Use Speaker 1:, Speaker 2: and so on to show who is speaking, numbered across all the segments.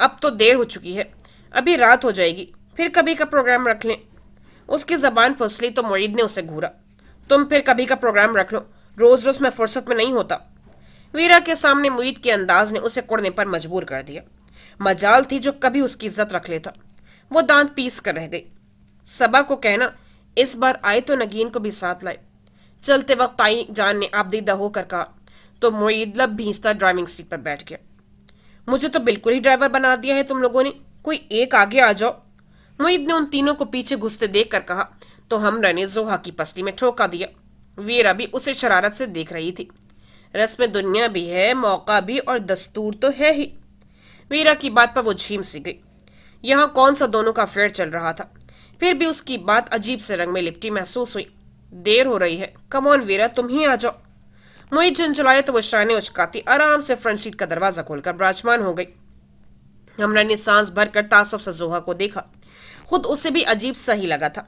Speaker 1: اب تو دیر ہو چکی ہے، ابھی رات ہو جائے گی، پھر کبھی کا پروگرام رکھ لیں۔ اس کی زبان پھسلی تو معید نے اسے گھورا۔ تم پھر کبھی کا پروگرام رکھ لو، روز روز میں فرصت میں نہیں ہوتا۔ ویرا کے سامنے معید کے انداز نے اسے کڑنے پر مجبور کر دیا۔ مجال تھی جو کبھی اس کی عزت رکھ لیتا۔ وہ دانت پیس کر رہ گئی۔ صبا کو کہنا اس بار آئے تو نگین کو بھی ساتھ لائے۔ چلتے وقت تائی جان نے آبدیدہ ہو کر کہا تو معید لب بھینچتا ڈرائیونگ سیٹ پر بیٹھ گیا۔ مجھے تو بالکل ہی ڈرائیور بنا دیا ہے تم لوگوں نے، کوئی ایک آگے آ جاؤ۔ معید نے ان تینوں کو پیچھے گھستے دیکھ کر کہا تو ہمرا نے زوہا کی پسلی میں ٹھوکا دیا۔ ویرا بھی اسے شرارت سے دیکھ رہی تھی۔ رسم دنیا بھی ہے، موقع بھی، اور دستور تو ہے ہی۔ ویرا کی بات پر وہ جھیم سی گئی۔ یہاں کون سا دونوں کا افیئر چل رہا تھا، پھر بھی اس کی بات عجیب سے رنگ میں لپٹی محسوس ہوئی۔ دیر ہو رہی ہے، کم آن ویرا تم ہی آ جاؤ۔ معید چلائے تو وہ شانے اچکاتی آرام سے فرنٹ سیٹ کا دروازہ کھول کر براجمان ہو گئی۔ ہمرا نے سانس بھر کر تعصب سے زوہا کو دیکھا۔ خود اسے بھی عجیب سا ہی لگا تھا،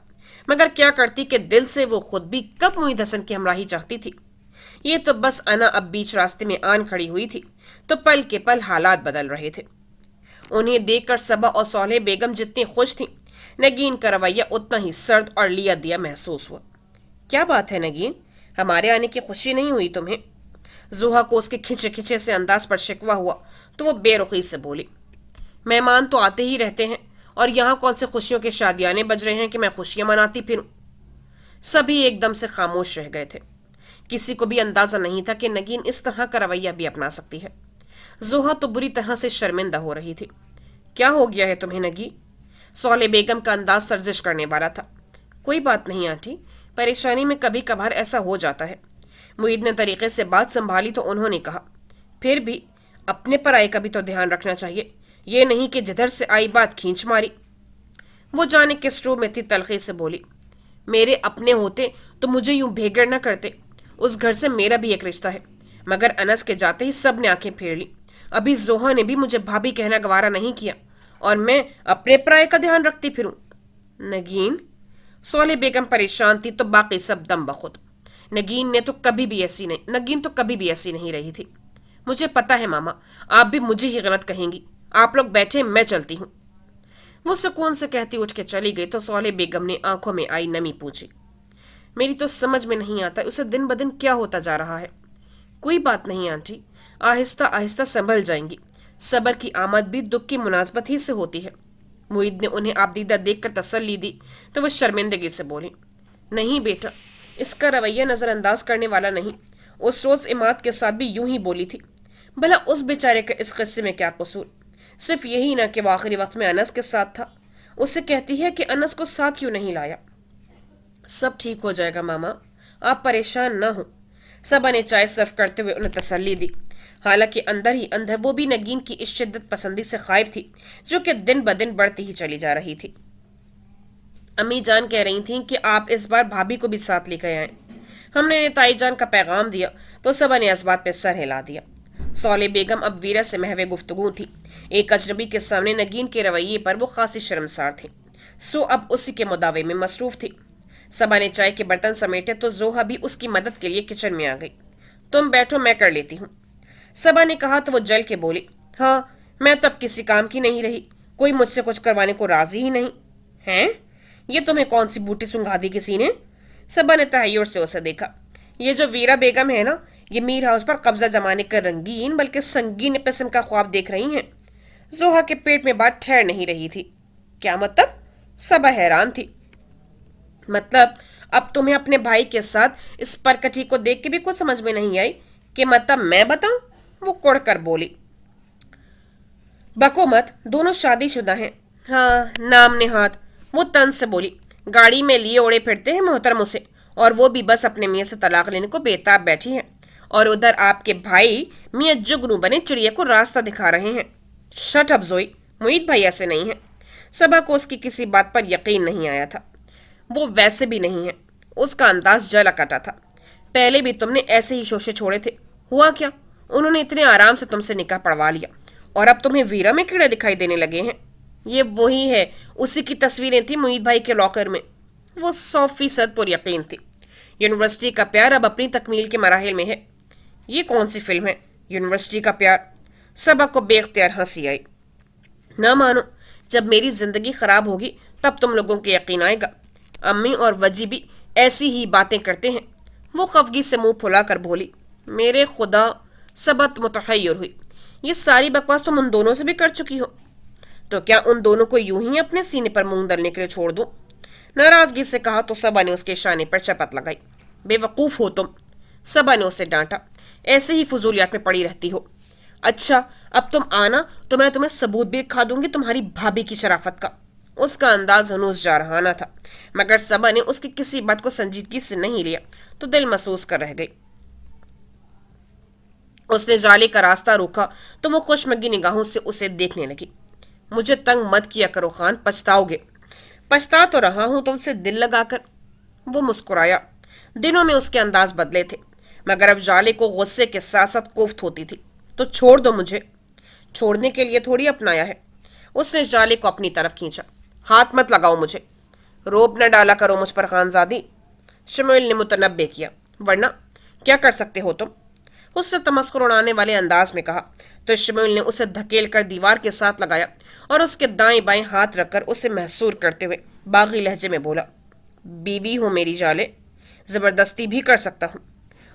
Speaker 1: مگر کیا کرتی کہ دل سے وہ خود بھی کب معید حسن کی ہمراہی چاہتی تھی۔ یہ تو بس انا اب بیچ راستے میں آن کھڑی ہوئی تھی تو پل کے پل حالات بدل رہے تھے۔ انہیں دیکھ کر صبا اور صالح بیگم جتنی خوش تھیں، نگین کا رویہ اتنا ہی سرد اور لیا دیا محسوس ہوا۔ کیا بات ہے نگین، ہمارے آنے کی خوشی نہیں ہوئی تمہیں؟ زوہا کو اس کے کھچے کھچے سے انداز پر شکوہ ہوا تو وہ بے رخی سے بولی، مہمان تو آتے ہی رہتے ہیں، اور یہاں کون سے خوشیوں کے شادیانے بج رہے ہیں کہ میں خوشیاں مناتی پھروں۔ سبھی ایک دم سے خاموش رہ گئے تھے۔ کسی کو بھی اندازہ نہیں تھا کہ نگین اس طرح کا رویہ بھی اپنا سکتی ہے۔ زوہا تو بری طرح سے شرمندہ ہو رہی تھی۔ کیا ہو گیا ہے تمہیں نگی؟ صالح بیگم کا انداز سرزش کرنے والا تھا۔ کوئی بات نہیں آنٹی، پریشانی میں کبھی کبھار ایسا ہو جاتا ہے۔ معید نے طریقے سے بات سنبھالی تو انہوں نے کہا، پھر بھی اپنے پر آئے کا بھی تو دھیان رکھنا چاہیے، یہ نہیں کہ جدھر سے آئی بات کھینچ ماری۔ وہ جانے کس روح میں تھی تلخی سے بولی، میرے اپنے ہوتے تو مجھے یوں بھیگڑ نہ کرتے، اس گھر سے میرا بھی ایک رشتہ ہے، مگر انس کے جاتے ہی سب نے آنکھیں پھیر لی۔ ابھی زوہا نے بھی مجھے بھابھی کہنا گوارا نہیں کیا، اور میں اپنے پرائے کا دھیان رکھتی پھروں۔ نگین؟ صالح بیگم پریشان تھی تو باقی سب دم بخود۔ نگین تو کبھی بھی ایسی نہیں رہی تھی۔ مجھے پتا ہے ماما، آپ بھی مجھے ہی غلط کہیں گی۔ آپ لوگ بیٹھے، میں چلتی ہوں۔ وہ سکون سے کہتی اٹھ کے چلی گئی تو صالح بیگم نے آنکھوں میں آئی نمی پوچھی، میری تو سمجھ میں نہیں آتا اسے دن بدن کیا ہوتا جا رہا ہے۔ کوئی بات نہیں آنٹی، آہستہ آہستہ سنبھل جائیں گی، صبر کی آمد بھی دکھ کی مناسبت ہی سے ہوتی ہے۔ معید نے انہیں آبدیدہ دیکھ کر تسلی دی تو وہ شرمندگی سے بولی، نہیں بیٹا، اس کا رویہ نظر انداز کرنے والا نہیں، اس روز اماد کے ساتھ بھی یوں ہی بولی تھی۔ بھلا اس بیچارے کا اس قصے میں کیا قصور؟ صرف یہی نہ کہ وہ آخری وقت میں انس کے ساتھ تھا۔ اسے کہتی ہے کہ انس کو ساتھ کیوں نہیں لایا؟ سب ٹھیک ہو جائے گا ماما، آپ پریشان نہ ہوں۔ صبا نے چائے صرف کرتے ہوئے انہیں تسلی دی، حالانکہ اندر ہی اندر وہ بھی نگین کی اس شدت پسندی سے خائف تھی جو کہ دن بدن بڑھتی ہی چلی جا رہی تھی۔ امی جان کہہ رہی تھیں کہ آپ اس بار بھابھی کو بھی ساتھ لے کے آئیں۔ ہم نے تائی جان کا پیغام دیا تو صبا نے اس بات پہ سر ہلا دیا۔ صالح بیگم اب ویرا سے محو گفتگو تھی۔ ایک اجنبی کے سامنے نگین کے رویے پر وہ خاصی شرمسار تھی، سو اب اسی کے مداوے میں مصروف تھی۔ صبا نے چائے کے برتن سمیٹے تو زوہا بھی اس کی مدد کے لیے کچن میں آ گئی۔ تم بیٹھو، میں کر لیتی ہوں، صبا نے کہا تو وہ جل کے بولی، ہاں میں تو اب کسی کام کی نہیں رہی، کوئی مجھ سے کچھ کروانے کو راضی ہی نہیں۔ ہیں؟ یہ تمہیں کون سی بوٹی سنگھا دی کسی نے؟ صبا نے تحیر سے اسے دیکھا۔ یہ جو ویرا بیگم ہے نا، یہ میر ہاؤس پر قبضہ جمانے کا رنگین بلکہ سنگین قسم کا خواب دیکھ رہی ہیں۔ زوہا کے پیٹ میں بات ٹھہر نہیں رہی تھی۔ کیا مطلب؟ صبا حیران تھی۔ مطلب اب تمہیں اپنے بھائی کے ساتھ اس پرکٹی کو دیکھ کے بھی کچھ سمجھ میں نہیں آئی کہ مطلب میں بتاؤں؟ وہ کڑ کر بولی، بکو مت، دونوں شادی شدہ ہیں۔ ہاں نام نہاد، وہ طنز سے بولی، گاڑی میں لیے اڑے پھرتے ہیں محترم اسے، اور وہ بھی بس اپنے میاں سے طلاق لینے کو بےتاب بیٹھی ہیں، اور ادھر آپ کے بھائی میاں جگنو بنے چڑیا کو راستہ دکھا رہے ہیں۔ شٹ اپ زوئی، معید بھائی ایسے نہیں ہیں۔ صبا کو اس کی کسی بات پر یقین نہیں آیا تھا۔ وہ ویسے بھی نہیں ہے، اس کا انداز جلا کٹا تھا۔ پہلے بھی تم نے ایسے ہی شوشے چھوڑے تھے، ہوا کیا؟ انہوں نے اتنے آرام سے تم سے نکاح پڑھوا لیا، اور اب تمہیں ویرا میں کیڑے دکھائی دینے لگے ہیں۔ یہ وہی ہے، اسی کی تصویریں تھیں معید بھائی کے لاکر میں۔ وہ 100% پر یقین تھی۔ یونیورسٹی کا پیار اب اپنی تکمیل کے مراحل میں ہے۔ یہ کون سی فلم ہے، یونیورسٹی کا پیار؟ صبا کو بے اختیار ہنسی آئی۔ نہ مانو، جب میری زندگی خراب ہوگی تب تم لوگوں کے یقین آئے گا۔ امی اور وجی بھی ایسی ہی باتیں کرتے ہیں۔ وہ خفگی سے منہ پھلا کر بولی۔ میرے خدا، سبت متحیر ہوئی۔ یہ ساری بکواس تم ان دونوں سے بھی کر چکی ہو؟ تو کیا ان دونوں کو یوں ہی اپنے سینے پر مونگ ڈالنے کے لیے چھوڑ دوں؟ ناراضگی سے کہا تو سبا نے اس کے شانے پر چپت لگائی۔ بے وقوف ہو تم، سبا نے اسے ڈانٹا، ایسے ہی فضولیات میں پڑی رہتی ہو۔ اچھا، اب تم آنا تو میں تمہیں ثبوت بھی دکھا دوں گی تمہاری بھابھی کی شرافت کا۔ اس کا انداز ہنوز جارحانہ تھا، مگر سبا نے اس کی کسی بات کو سنجیدگی سے نہیں لیا تو دل محسوس کر رہ گئی۔ اس نے جالے کا راستہ روکا تو وہ خوشمگی نگاہوں سے اسے دیکھنے لگی۔ مجھے تنگ مت کیا کرو خان، پچھتاؤ گے۔ پچھتا تو رہا ہوں تم سے دل لگا کر۔ وہ مسکرایا۔ دنوں میں اس کے انداز بدلے تھے، مگر اب جالے کو غصے کے ساتھ ساتھ کوفت ہوتی تھی۔ تو چھوڑ دو مجھے۔ چھوڑنے کے لیے تھوڑی اپنایا ہے۔ اس نے جالے کو اپنی طرف کھینچا۔ ہاتھ مت لگاؤ مجھے، روب نہ ڈالا کرو مجھ پر خانزادی۔ شمیل نے متنبع کیا۔ ورنہ کیا کر سکتے ہو تم؟ اس سے تمسخر اڑانے والے انداز میں کہا تو شمیل نے اسے دھکیل کر دیوار کے ساتھ لگایا اور اس کے دائیں بائیں ہاتھ رکھ کر اسے محصور کرتے ہوئے باغی لہجے میں بولا۔ بیوی ہو میری جالے، زبردستی بھی کر سکتا ہوں۔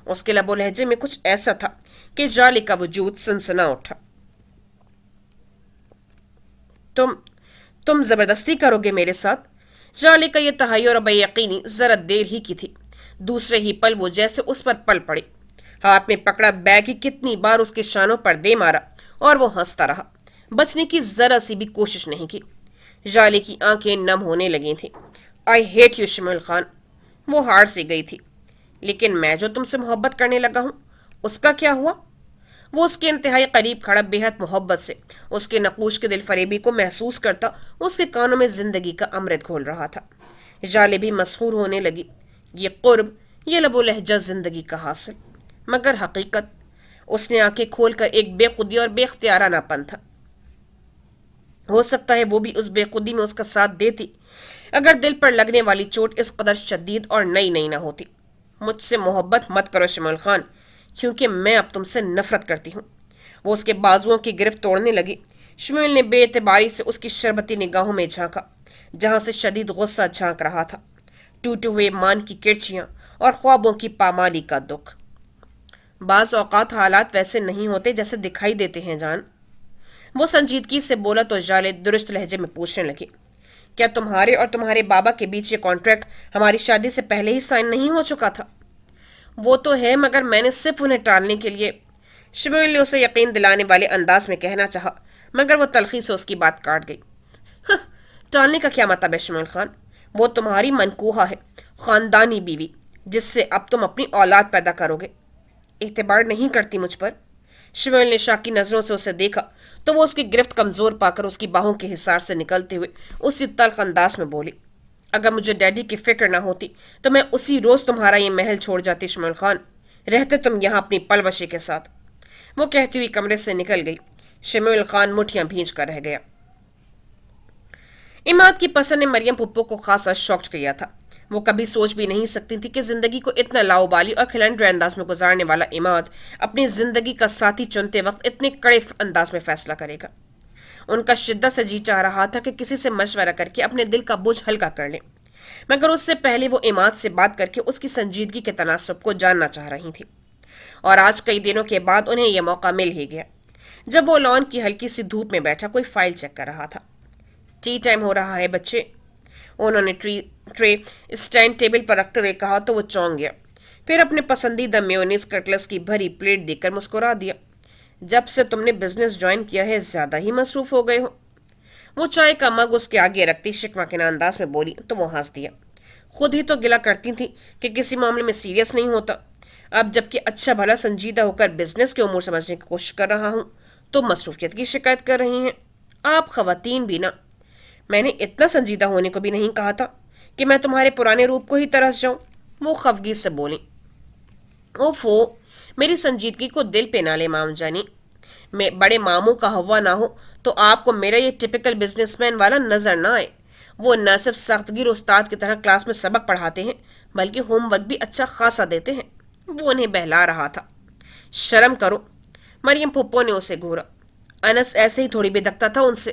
Speaker 1: اس کے لب و لہجے میں کچھ ایسا تھا کہ جالے کا وجود سنسنا اٹھا۔ تم تم زبردستی کرو گے میرے ساتھ؟ جالے کا یہ تحیر اور بے یقینی ذرا دیر ہی کی تھی، دوسرے ہی پل وہ جیسے اس پر پل پڑے۔ ہاتھ میں پکڑا بیگ ہی کتنی بار اس کے شانوں پر دے مارا اور وہ ہنستا رہا، بچنے کی ذرا سی بھی کوشش نہیں کی۔ جالے کی آنکھیں نم ہونے لگی تھیں۔ I hate you Shamil Khan. وہ ہار سی گئی تھی۔ لیکن میں جو تم سے محبت کرنے لگا ہوں، اس کا کیا ہوا؟ وہ اس کے انتہائی قریب کھڑا بے حد محبت سے اس کے نقوش کے دل فریبی کو محسوس کرتا اس کے کانوں میں زندگی کا امرت گھول رہا تھا۔ جالے بھی مسحور ہونے لگی۔ یہ قرب، یہ لب و لہجہ زندگی کا حاصل، مگر حقیقت؟ اس نے آنکھیں کھول کر ایک بے خودی اور بے اختیارانہ پن تھا۔ ہو سکتا ہے وہ بھی اس بے خودی میں اس کا ساتھ دیتی اگر دل پر لگنے والی چوٹ اس قدر شدید اور نئی نئی نہ ہوتی۔ مجھ سے محبت مت کرو شمیل خان، کیونکہ میں اب تم سے نفرت کرتی ہوں۔ وہ اس کے بازوؤں کی گرفت توڑنے لگی۔ شمیل نے بے اعتباری سے اس کی شربتی نگاہوں میں جھانکا، جہاں سے شدید غصہ جھانک رہا تھا، ٹوٹے ہوئے مان کی کرچیاں اور خوابوں کی پامالی کا دکھ۔ بعض اوقات حالات ویسے نہیں ہوتے جیسے دکھائی دیتے ہیں جان، وہ سنجیدگی سے بولا تو جالے درست لہجے میں پوچھنے لگے۔ کیا تمہارے اور تمہارے بابا کے بیچ یہ کانٹریکٹ ہماری شادی سے پہلے ہی سائن نہیں ہو چکا تھا؟ وہ تو ہے، مگر میں نے صرف انہیں ٹالنے کے لیے۔ شمیل نے اسے یقین دلانے والے انداز میں کہنا چاہا، مگر وہ تلخی سے اس کی بات کاٹ گئی۔ ٹالنے کا کیا مطلب ہے شمیل خان؟ وہ تمہاری منکوہا ہے، خاندانی بیوی، جس سے اب تم اپنی اولاد پیدا کرو گے۔ اعتبار نہیں کرتی مجھ پر؟ شمیل نے شاکی نظروں سے اسے دیکھا تو وہ اس کی گرفت کمزور پا کر اس کی باہوں کے حصار سے نکلتے ہوئے اسی تلخ انداز میں بولی۔ اگر مجھے ڈیڈی کی فکر نہ ہوتی تو میں اسی روز تمہارا یہ محل چھوڑ جاتی شمیل خان، رہتے تم یہاں اپنی پلوشی کے ساتھ۔ وہ کہتی ہوئی کمرے سے نکل گئی۔ شمیل خان مٹھیاں بھینچ کر رہ گیا۔ اماد کی پسند نے مریم پھپھو کو خاصا شوکڈ کیا تھا۔ وہ کبھی سوچ بھی نہیں سکتی تھی کہ زندگی کو اتنا لاؤبالی اور کھلنڈر انداز میں گزارنے والا اماد اپنی زندگی کا ساتھی چنتے وقت اتنے کڑے انداز میں فیصلہ کرے گا۔ ان کا شدت سے جی چاہ رہا تھا کہ کسی سے مشورہ کر کے اپنے دل کا بوجھ ہلکا کر لیں، مگر اس سے پہلے وہ اماد سے بات کر کے اس کی سنجیدگی کے تناسب کو جاننا چاہ رہی تھی، اور آج کئی دنوں کے بعد انہیں یہ موقع مل ہی گیا جب وہ لان کی ہلکی سی دھوپ میں بیٹھا کوئی فائل چیک کر رہا تھا۔ ٹی ٹائم ہو رہا ہے بچے، انہوں نے ٹرے اسٹینڈ ٹیبل پر رکھتے ہوئے کہا تو وہ چونک گیا، پھر اپنے پسندیدہ میونیز کٹلس کی بھری پلیٹ دیکھ کر مسکرا دیا۔ جب سے تم نے بزنس جوائن کیا ہے زیادہ ہی مصروف ہو گئے ہو۔ وہ چائے کا مگ اس کے آگے رکھتی شکوہ کے انداز میں بولی تو وہ ہنس دیا۔ خود ہی تو گلا کرتی تھی کہ کسی معاملے میں سیریس نہیں ہوتا، اب جب کہ اچھا بھلا سنجیدہ ہو کر بزنس کے امور سمجھنے کی کوشش کر رہا ہوں تو مصروفیت کی شکایت کر رہی ہیں۔ آپ خواتین بھی نا، میں نے اتنا سنجیدہ ہونے کو بھی نہیں کہا تھا کہ میں تمہارے پرانے روپ کو ہی ترس جاؤں، وہ خفگی سے بولی۔ اوفو، میری سنجیدگی کو دل پہ نہ لے مام جانی، میں بڑے ماموں کا ہوا نہ ہو تو آپ کو میرا یہ ٹپیکل بزنس مین والا نظر نہ آئے۔ وہ نہ صرف سخت گیر استاد کی طرح کلاس میں سبق پڑھاتے ہیں بلکہ ہوم ورک بھی اچھا خاصا دیتے ہیں۔ وہ انہیں بہلا رہا تھا۔ شرم کرو، مریم پھپھو نے اسے گھورا۔ انس ایسے ہی تھوڑی بے دکتا تھا ان سے۔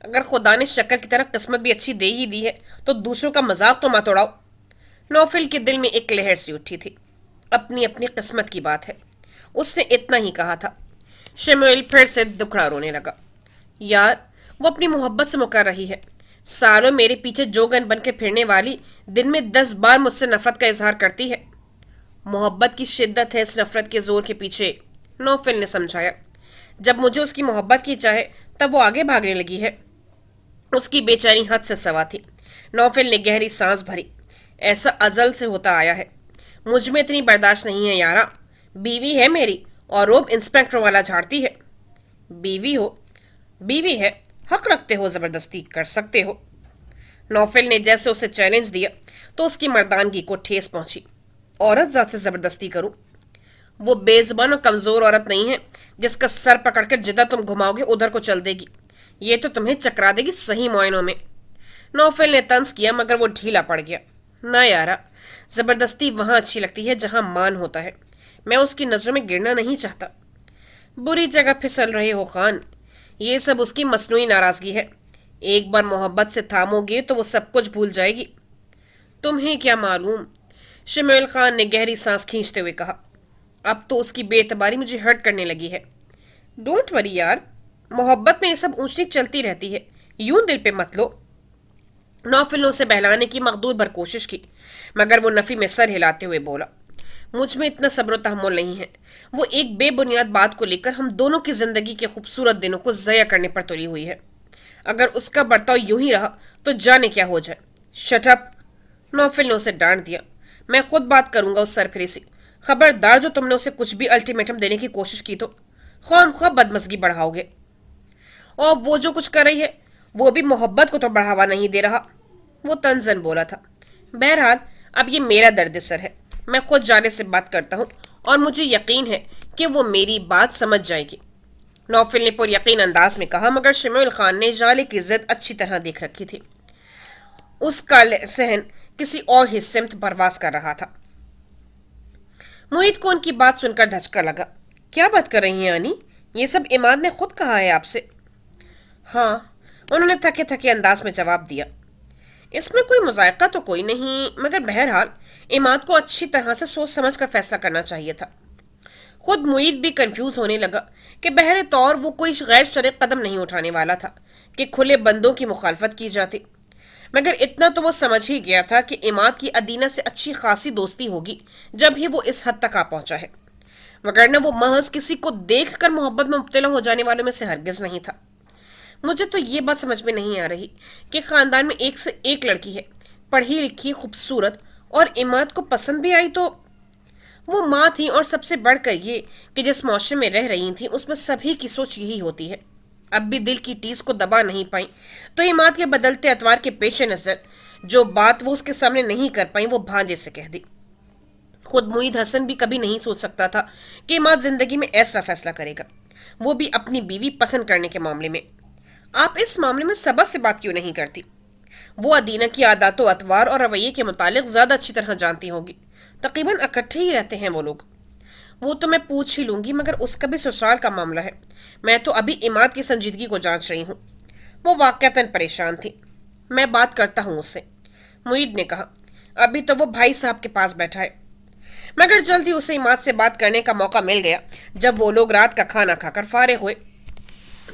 Speaker 1: اگر خدا نے شکر کی طرح قسمت بھی اچھی دے ہی دی ہے تو دوسروں کا مذاق تو مت اڑاؤ۔ نوفل کے دل میں ایک لہر سی اٹھی تھی۔ اپنی اپنی قسمت کی بات ہے، اس نے اتنا ہی کہا تھا۔ شمیل پھر سے دکھڑا رونے لگا۔ یار، وہ اپنی محبت سے مکر رہی ہے۔ سالوں میرے پیچھے جوگن بن کے پھرنے والی دن میں 10 بار مجھ سے نفرت کا اظہار کرتی ہے۔ محبت کی شدت ہے اس نفرت کے زور کے پیچھے، نوفل نے سمجھایا۔ جب مجھے اس کی محبت کی چاہے تب وہ آگے بھاگنے لگی ہے۔ اس کی بے چینی حد سے سوا تھی۔ نوفل نے گہری سانس بھری۔ ایسا ازل سے ہوتا آیا ہے، مجھ میں اتنی برداشت نہیں ہے یارا۔ بیوی ہے میری اور روب انسپیکٹر والا جھاڑتی ہے۔ بیوی ہو، بیوی ہے، حق رکھتے ہو، زبردستی کر سکتے ہو۔ نوفل نے جیسے اسے چیلنج دیا تو اس کی مردانگی کو ٹھیس پہنچی۔ عورت ذات سے زبردستی کروں؟ وہ بے زبان اور کمزور عورت نہیں ہے جس کا سر پکڑ کر جدھر تم گھماؤ گے ادھر کو چل دے گی۔ یہ تو تمہیں چکرا دے گی صحیح معائنوں میں۔ نوفل نے طنز کیا مگر وہ ڈھیلا پڑ گیا۔ نہ یارا، زبردستی وہاں اچھی لگتی ہے جہاں مان ہوتا ہے۔ میں اس کی نظروں میں گرنا نہیں چاہتا۔ بری جگہ پھسل رہے ہو خان، یہ سب اس کی مصنوعی ناراضگی ہے۔ ایک بار محبت سے تھامو گے تو وہ سب کچھ بھول جائے گی۔ تمہیں کیا معلوم، شمیل خان نے گہری سانس کھینچتے ہوئے کہا۔ اب تو اس کی بے اعتباری مجھے ہرٹ کرنے لگی ہے۔ ڈونٹ وری یار، محبت میں یہ سب اونچ نیچ چلتی رہتی ہے، یوں دل پہ مت لو۔ نوفل نے اسے بہلانے کی مقدور بھر کوشش کی مگر وہ نفی میں سر ہلاتے ہوئے بولا، مجھ میں اتنا صبر و تحمل نہیں ہے۔ وہ ایک بے بنیاد بات کو لے کر ہم دونوں کی زندگی کے خوبصورت دنوں کو ضائع کرنے پر تلی ہوئی ہے۔ اگر اس کا برتاؤ یوں ہی رہا تو جانے کیا ہو جائے۔ شٹ اپ، نوفل نے اسے ڈانٹ دیا۔ میں خود بات کروں گا اس سرفری سے۔ خبردار جو تم نے اسے کچھ بھی الٹیمیٹم دینے کی کوشش کی تو خواہ خواہ بدمزگی بڑھاؤ گے۔ اور وہ جو کچھ کر رہی ہے وہ بھی محبت کو تو بڑھاوا نہیں دے رہا، وہ تنزن بولا تھا۔ بہرحال اب یہ میرا درد سر ہے، میں خود جانے سے بات کرتا ہوں اور مجھے یقین ہے کہ وہ میری بات سمجھ جائے گی، نوفل نے پر یقین انداز میں کہا مگر شمیل خان نے جالے کی ضد اچھی طرح دیکھ رکھی تھی۔ اس کا ذہن کسی اور ہی سمت پرواز کر رہا تھا۔ معید کو ان کی بات سن کر دھچکا لگا۔ کیا بات کر رہی ہیں آنی؟ یہ سب عماد نے خود کہا ہے آپ سے؟ ہاں، انہوں نے تھکے تھکے انداز میں جواب دیا۔ اس میں کوئی مذائقہ تو کوئی نہیں مگر بہرحال عماد کو اچھی طرح سے سوچ سمجھ کر فیصلہ کرنا چاہیے تھا۔ خود معید بھی کنفیوز ہونے لگا کہ بہر طور وہ کوئی غیر شرعی قدم نہیں اٹھانے والا تھا کہ کھلے بندوں کی مخالفت کی جاتی، مگر اتنا تو وہ سمجھ ہی گیا تھا کہ عماد کی ادینہ سے اچھی خاصی دوستی ہوگی جب ہی وہ اس حد تک آ پہنچا ہے، وگرنہ وہ محض کسی کو دیکھ کر محبت میں مبتلا ہو جانے والوں میں سے ہرگز نہیں تھا۔ مجھے تو یہ بات سمجھ میں نہیں آ رہی کہ خاندان میں ایک سے ایک لڑکی ہے، پڑھی لکھی، خوبصورت، اور عماد کو پسند بھی آئی تو وہ ماں تھی، اور سب سے بڑھ کر یہ کہ جس معاشرے میں رہ رہی تھیں اس میں سبھی کی سوچ یہی ہوتی ہے۔ اب بھی دل کی ٹیس کو دبا نہیں پائیں تو عماد کے بدلتے اتوار کے پیش نظر جو بات وہ اس کے سامنے نہیں کر پائیں وہ بھانجے سے کہہ دی۔ خود معید حسن بھی کبھی نہیں سوچ سکتا تھا کہ عماد زندگی میں ایسا فیصلہ کرے گا، وہ بھی اپنی بیوی پسند کرنے کے معاملے میں۔ آپ اس معاملے میں سبق سے بات کیوں نہیں کرتی؟ وہ ادینہ کی عادات و اتوار اور رویے کے متعلق زیادہ اچھی طرح جانتی ہوگی، تقریباً اکٹھے ہی رہتے ہیں وہ لوگ۔ وہ تو میں پوچھ ہی لوں گی مگر اس کا بھی سسرال کا معاملہ ہے، میں تو ابھی عماد کی سنجیدگی کو جانچ رہی ہوں۔ وہ واقعتاً پریشان تھی۔ میں بات کرتا ہوں اس سے، معید نے کہا۔ ابھی تو وہ بھائی صاحب کے پاس بیٹھا ہے، مگر جلد ہی اسے عماد سے بات کرنے کا موقع مل گیا جب وہ لوگ رات کا کھانا کھا کر فارغ ہوئے۔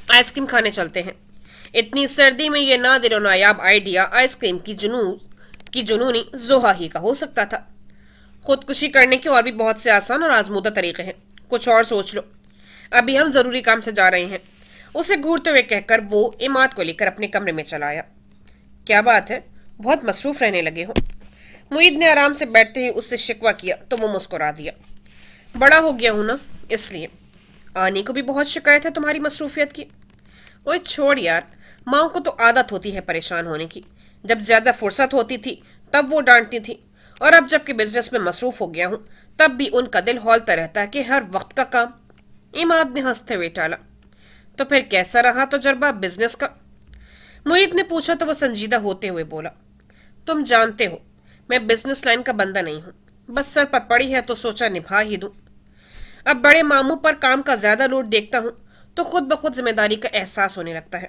Speaker 1: آئس کریم کھانے چلتے ہیں۔ اتنی سردی میں یہ نادر و نایاب آئیڈیا آئس کریم کی جنونی زوہا ہی کا ہو سکتا تھا۔ خودکشی کرنے کے اور بھی بہت سے آسان اور آزمودہ طریقے ہیں، کچھ اور سوچ لو، ابھی ہم ضروری کام سے جا رہے ہیں، اسے گھورتے ہوئے کہہ کر وہ عماد کو لے کر اپنے کمرے میں چلا آیا۔ کیا بات ہے، بہت مصروف رہنے لگے ہو؟ معید نے آرام سے بیٹھتے ہی اس سے شکوہ کیا تو وہ مسکرا دیا۔ بڑا ہو گیا ہوں نا، اس لیے۔ آنی کو بھی بہت شکایت ہے تمہاری مصروفیت کی۔ اوے چھوڑ یار، ماں کو تو عادت ہوتی ہے پریشان ہونے کی، جب زیادہ فرصت ہوتی تھی تب وہ ڈانٹتی تھی، اور اب جب کہ بزنس میں مصروف ہو گیا ہوں تب بھی ان کا دل ہولتا رہتا ہے کہ ہر وقت کا کام۔ عماد نے ہنستے ہوئے ٹالا۔ تو پھر کیسا رہا تجربہ بزنس کا؟ معید نے پوچھا تو وہ سنجیدہ ہوتے ہوئے بولا، تم جانتے ہو میں بزنس لائن کا بندہ نہیں ہوں، بس سر پر پڑی ہے تو سوچا نبھا ہی دوں۔ اب بڑے ماموں پر کام کا زیادہ لوڈ دیکھتا ہوں تو خود بخود ذمہ داری کا احساس ہونے لگتا ہے۔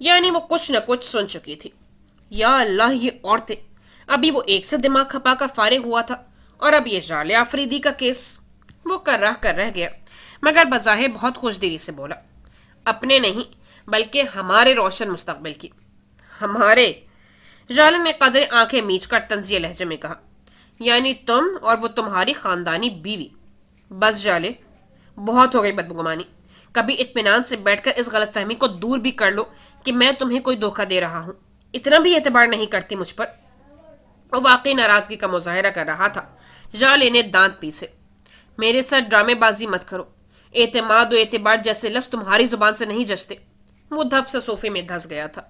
Speaker 1: یعنی وہ کچھ نہ کچھ سن چکی تھی. یا اللہ یہ عورتیں. ابھی وہ ایک سے دماغ کھپا کر فارغ ہوا تھا اور اب یہ جالے آفریدی کا کیس. وہ کر رہ گیا مگر بظاہر بہت خوش دلی سے بولا. اپنے نہیں بلکہ ہمارے روشن مستقبل کی. ہمارے؟ جالے نے قدر آنکھیں میچ کر طنزیہ لہجے میں کہا. یعنی تم اور وہ تمہاری خاندانی بیوی. بس جالے بہت ہو گئی بدگمانی. کبھی اطمینان سے بیٹھ کر اس غلط فہمی کو دور بھی کر لو کہ میں تمہیں کوئی دھوکہ دے رہا ہوں. اتنا بھی اعتبار نہیں کرتی مجھ پر. وہ واقعی ناراضگی کا مظاہرہ کر رہا تھا. جالے نے دانت پیسے. میرے ساتھ ڈرامے بازی مت کرو. اعتماد و اعتبار جیسے لفظ تمہاری زبان سے نہیں جچتے. وہ دھپ سے صوفے میں دھس گیا تھا.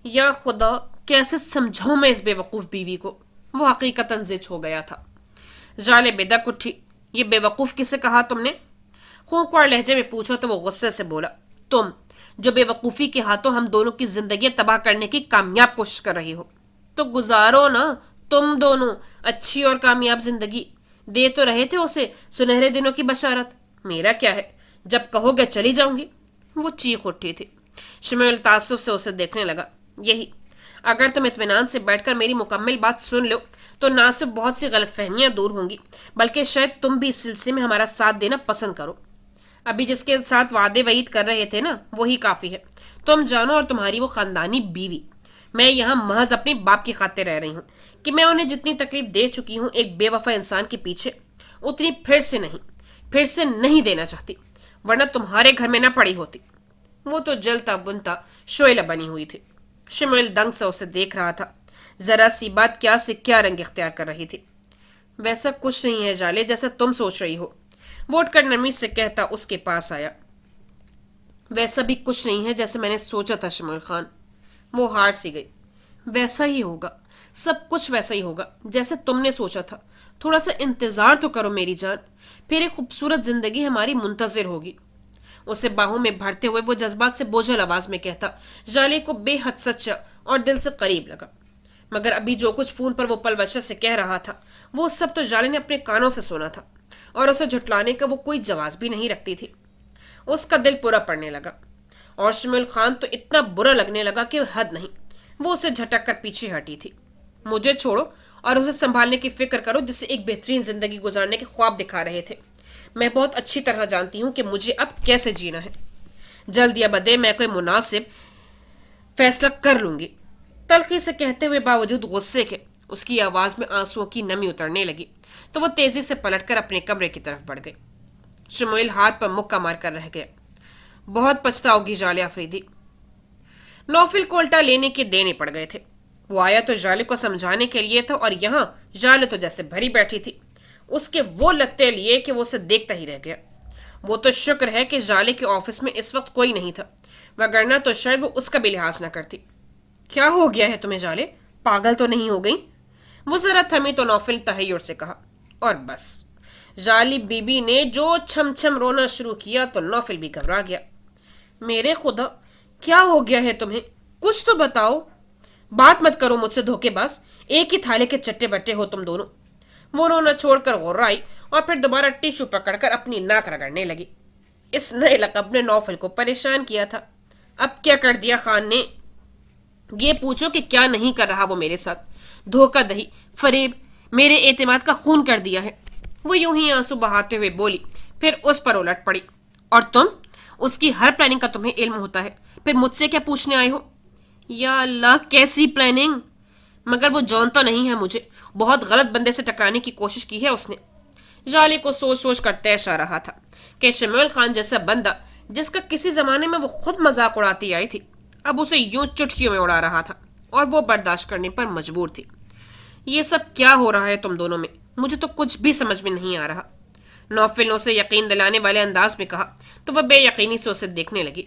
Speaker 1: یا خدا کیسے سمجھاؤں میں اس بے وقوف بیوی کو. وہ حقیقتاً زچ ہو گیا تھا. جالے بیدک اٹھی. یہ بے وقوف کسے کہا تم نے؟ خوکوار لہجے میں پوچھو تو وہ غصے سے بولا. تم جو بے وقوفی کے ہاتھوں ہم دونوں کی زندگی تباہ کرنے کی کامیاب کوشش کر رہی ہو. تو گزارو نا تم دونوں اچھی اور کامیاب زندگی. دے تو رہے تھے اسے سنہرے دنوں کی بشارت. میرا کیا ہے، جب کہو گے چلی جاؤں گی. وہ چیخ اٹھی تھی. شمیل تعصب سے اسے دیکھنے لگا. یہی اگر تم اطمینان سے بیٹھ کر میری مکمل بات سن لو تو نہ صرف بہت سی غلط فہمیاں دور ہوں گی بلکہ شاید تم بھی اس سلسلے میں ہمارا ساتھ دینا پسند کرو. ابھی جس کے ساتھ وعدے وعید کر رہے تھے نا وہی کافی ہے. تم جانو اور تمہاری وہ خاندانی بیوی. میں یہاں محض اپنی باپ کی خاطر رہ رہی ہوں کہ میں انہیں جتنی تکلیف دے چکی ہوں ایک بے وفا انسان کے پیچھے اتنی پھر سے نہیں دینا چاہتی، ورنہ تمہارے گھر میں نہ پڑی ہوتی. وہ تو جلتا بنتا شعلہ بنی ہوئی تھی. شمیل دنگ سے اسے دیکھ رہا تھا. ذرا سی بات کیا سے کیا رنگ اختیار کر رہی تھی. ویسا کچھ نہیں ہے جالے جیسا تم سوچ رہی ہو. ووٹ کر نرمی سے کہتا اس کے پاس آیا. ویسا بھی کچھ نہیں ہے جیسے میں نے سوچا تھا شمیل خان. وہ ہار سی گئی. ویسا ہی ہوگا، سب کچھ ویسا ہی ہوگا جیسے تم نے سوچا تھا. تھوڑا سا انتظار تو کرو میری جان، پھر ایک خوبصورت زندگی ہماری منتظر ہوگی. اسے باہوں میں بھرتے ہوئے وہ جذبات سے بوجھل آواز میں کہتا جالے کو بے حد سچا اور دل سے قریب لگا. مگر ابھی جو کچھ فون پر وہ پل بچہ سے کہہ رہا تھا وہ سب تو جالے نے اپنے کانوں سے سنا تھا اور اسے جھٹلانے کا وہ کوئی جواز بھی نہیں رکھتی تھی. اس کا دل پورا پڑنے لگا اور شمیل خان تو اتنا برا لگنے لگا کہ حد نہیں. وہ اسے جھٹک کر پیچھے ہٹی تھی. مجھے چھوڑو اور اسے سنبھالنے کی فکر کرو جسے ایک بہترین زندگی گزارنے کے خواب دکھا رہے تھے. میں بہت اچھی طرح جانتی ہوں کہ مجھے اب کیسے جینا ہے. جلد یا بدے میں کوئی مناسب فیصلہ کر لوں گی. تلخی سے کہتے ہوئے باوجود غصے کے اس کی آواز میں آنسوؤں کی نمی اترنے لگی تو وہ تیزی سے پلٹ کر اپنے کمرے کی طرف بڑھ گئی. شمیل ہاتھ پر مکہ مار کر رہ گیا. بہت پچھتاؤ گی جالے آفریدی. نوفل کو الٹا لینے کے دینے پڑ گئے تھے. وہ آیا تو جالے کو سمجھانے کے لیے تھا اور یہاں جالے تو جیسے بھری بیٹھی تھی. اس کے وہ لگتے لیے کہ وہ اسے دیکھتا ہی رہ گیا. وہ تو شکر ہے کہ جالے کے آفس میں اس وقت کوئی نہیں تھا، وگرنہ تو شاید وہ اس کا بھی لحاظ نہ کرتی. کیا ہو گیا ہے تمہیں جالے؟ پاگل تو نہیں ہو گئی؟ وہ ذرا تھمی تو نوفل تحیر سے کہا. اور بس جالی بی بی نے جو چھم چھم رونا شروع کیا تو نوفل بھی گھبرا گیا. میرے خدا کیا ہو گیا ہے تمہیں؟ کچھ تو بتاؤ. بات مت کرو مجھ سے دھوکے باز. ایک ہی تھالے کے چٹے بٹے ہو تم دونوں. وہ رونا چھوڑ کر غرائی اور پھر دوبارہ ٹیشو پکڑ کر اپنی ناک رگڑنے لگی. اس نئے لقب نے نوفل کو پریشان کیا تھا. اب کیا کر دیا خان نے؟ یہ پوچھو کہ کیا نہیں کر رہا وہ میرے ساتھ. دھوکہ دہی، فریب، میرے اعتماد کا خون کر دیا ہے. وہ یوں ہی آنسو بہاتے ہوئے بولی، پھر اس پر الٹ پڑی. اور تم؟ اس کی ہر پلاننگ کا تمہیں علم ہوتا ہے، پھر مجھ سے کیا پوچھنے آئے ہو؟ یا اللہ کیسی پلاننگ؟ مگر وہ جانتا نہیں ہے مجھے. بہت غلط بندے سے ٹکرانے کی کوشش کی ہے اس نے. جالے کو سوچ سوچ کر تیش آ رہا تھا کہ شمیل خان جیسا بندہ جس کا کسی زمانے میں وہ خود مذاق اڑاتی آئی تھی اب اسے یوں چٹکیوں میں اڑا رہا تھا اور وہ برداشت کرنے پر مجبور تھی. یہ سب کیا ہو رہا ہے تم دونوں میں؟ مجھے تو کچھ بھی سمجھ میں نہیں آ رہا. نوفل نے اسے یقین دلانے والے انداز میں کہا تو وہ بے یقینی سے اسے دیکھنے لگی.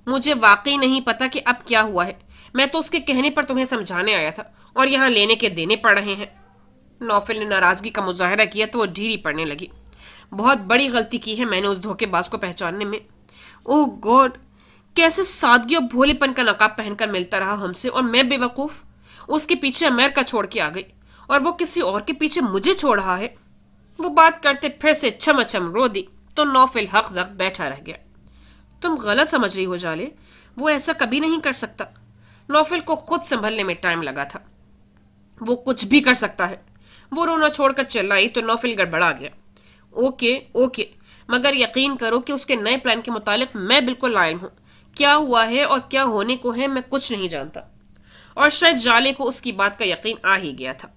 Speaker 1: مجھے واقعی نہیں پتا کہ اب کیا ہوا ہے. میں تو اس کے کہنے پر تمہیں سمجھانے آیا تھا اور یہاں لینے کے دینے پڑ رہے ہیں. نوفل نے ناراضگی کا مظاہرہ کیا تو وہ ڈھیری پڑنے لگی. بہت بڑی غلطی کی ہے میں نے اس دھوکے باز کو پہچاننے میں. اوہ گاڈ، کیسے سادگی اور بھولے پن کا نقاب پہن کر ملتا رہا ہم سے اور میں بے وقوف اس کے پیچھے امریکہ چھوڑ کے آ گئی اور وہ کسی اور کے پیچھے مجھے چھوڑ رہا ہے. وہ بات کرتے پھر سے چھم چھم رو دی تو نوفل حق حق بیٹھا رہ گیا. تم غلط سمجھ رہی ہو جالے. وہ ایسا کبھی نہیں کر سکتا۔ نوفل کو خود سنبھلنے میں ٹائم لگا تھا۔ وہ کچھ بھی کر سکتا ہے۔ وہ رونا چھوڑ کر چلائی تو نوفل گڑبڑا گیا۔ اوکے اوکے، مگر یقین کرو کہ اس کے نئے پلان کے متعلق میں بالکل علم ہوں۔ کیا ہوا ہے اور کیا ہونے کو ہے میں کچھ نہیں جانتا۔ اور شاید جالے کو اس کی بات کا یقین آ ہی گیا تھا۔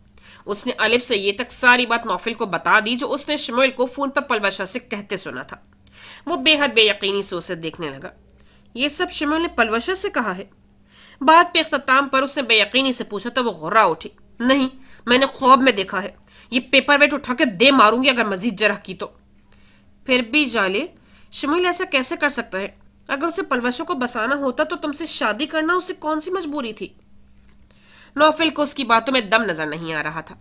Speaker 1: اس نے الف سے یہ تک ساری بات نوفل کو بتا دی جو اس نے شموئل کو فون پر پلوشا سے کہتے سنا تھا۔ وہ بے حد بے یقینی سے اسے دیکھنے لگا۔ یہ سب شموئل نے پلوشا سے کہا ہے؟ بات پہ اختتام پر اس نے بے یقینی سے پوچھا تو وہ غرا اٹھی۔ نہیں، میں نے خواب میں دیکھا ہے۔ یہ پیپر ویٹ اٹھا کے دے ماروں گی اگر مزید جرح کی تو۔ پھر بھی جالے، شموئل ایسا کیسے کر سکتا ہے؟ اگر اسے پلوشا کو بسانا ہوتا تو تم سے شادی کرنا اسے کون سی مجبوری تھی؟ نوفل کو اس کی باتوں میں دم نظر نہیں آ رہا تھا،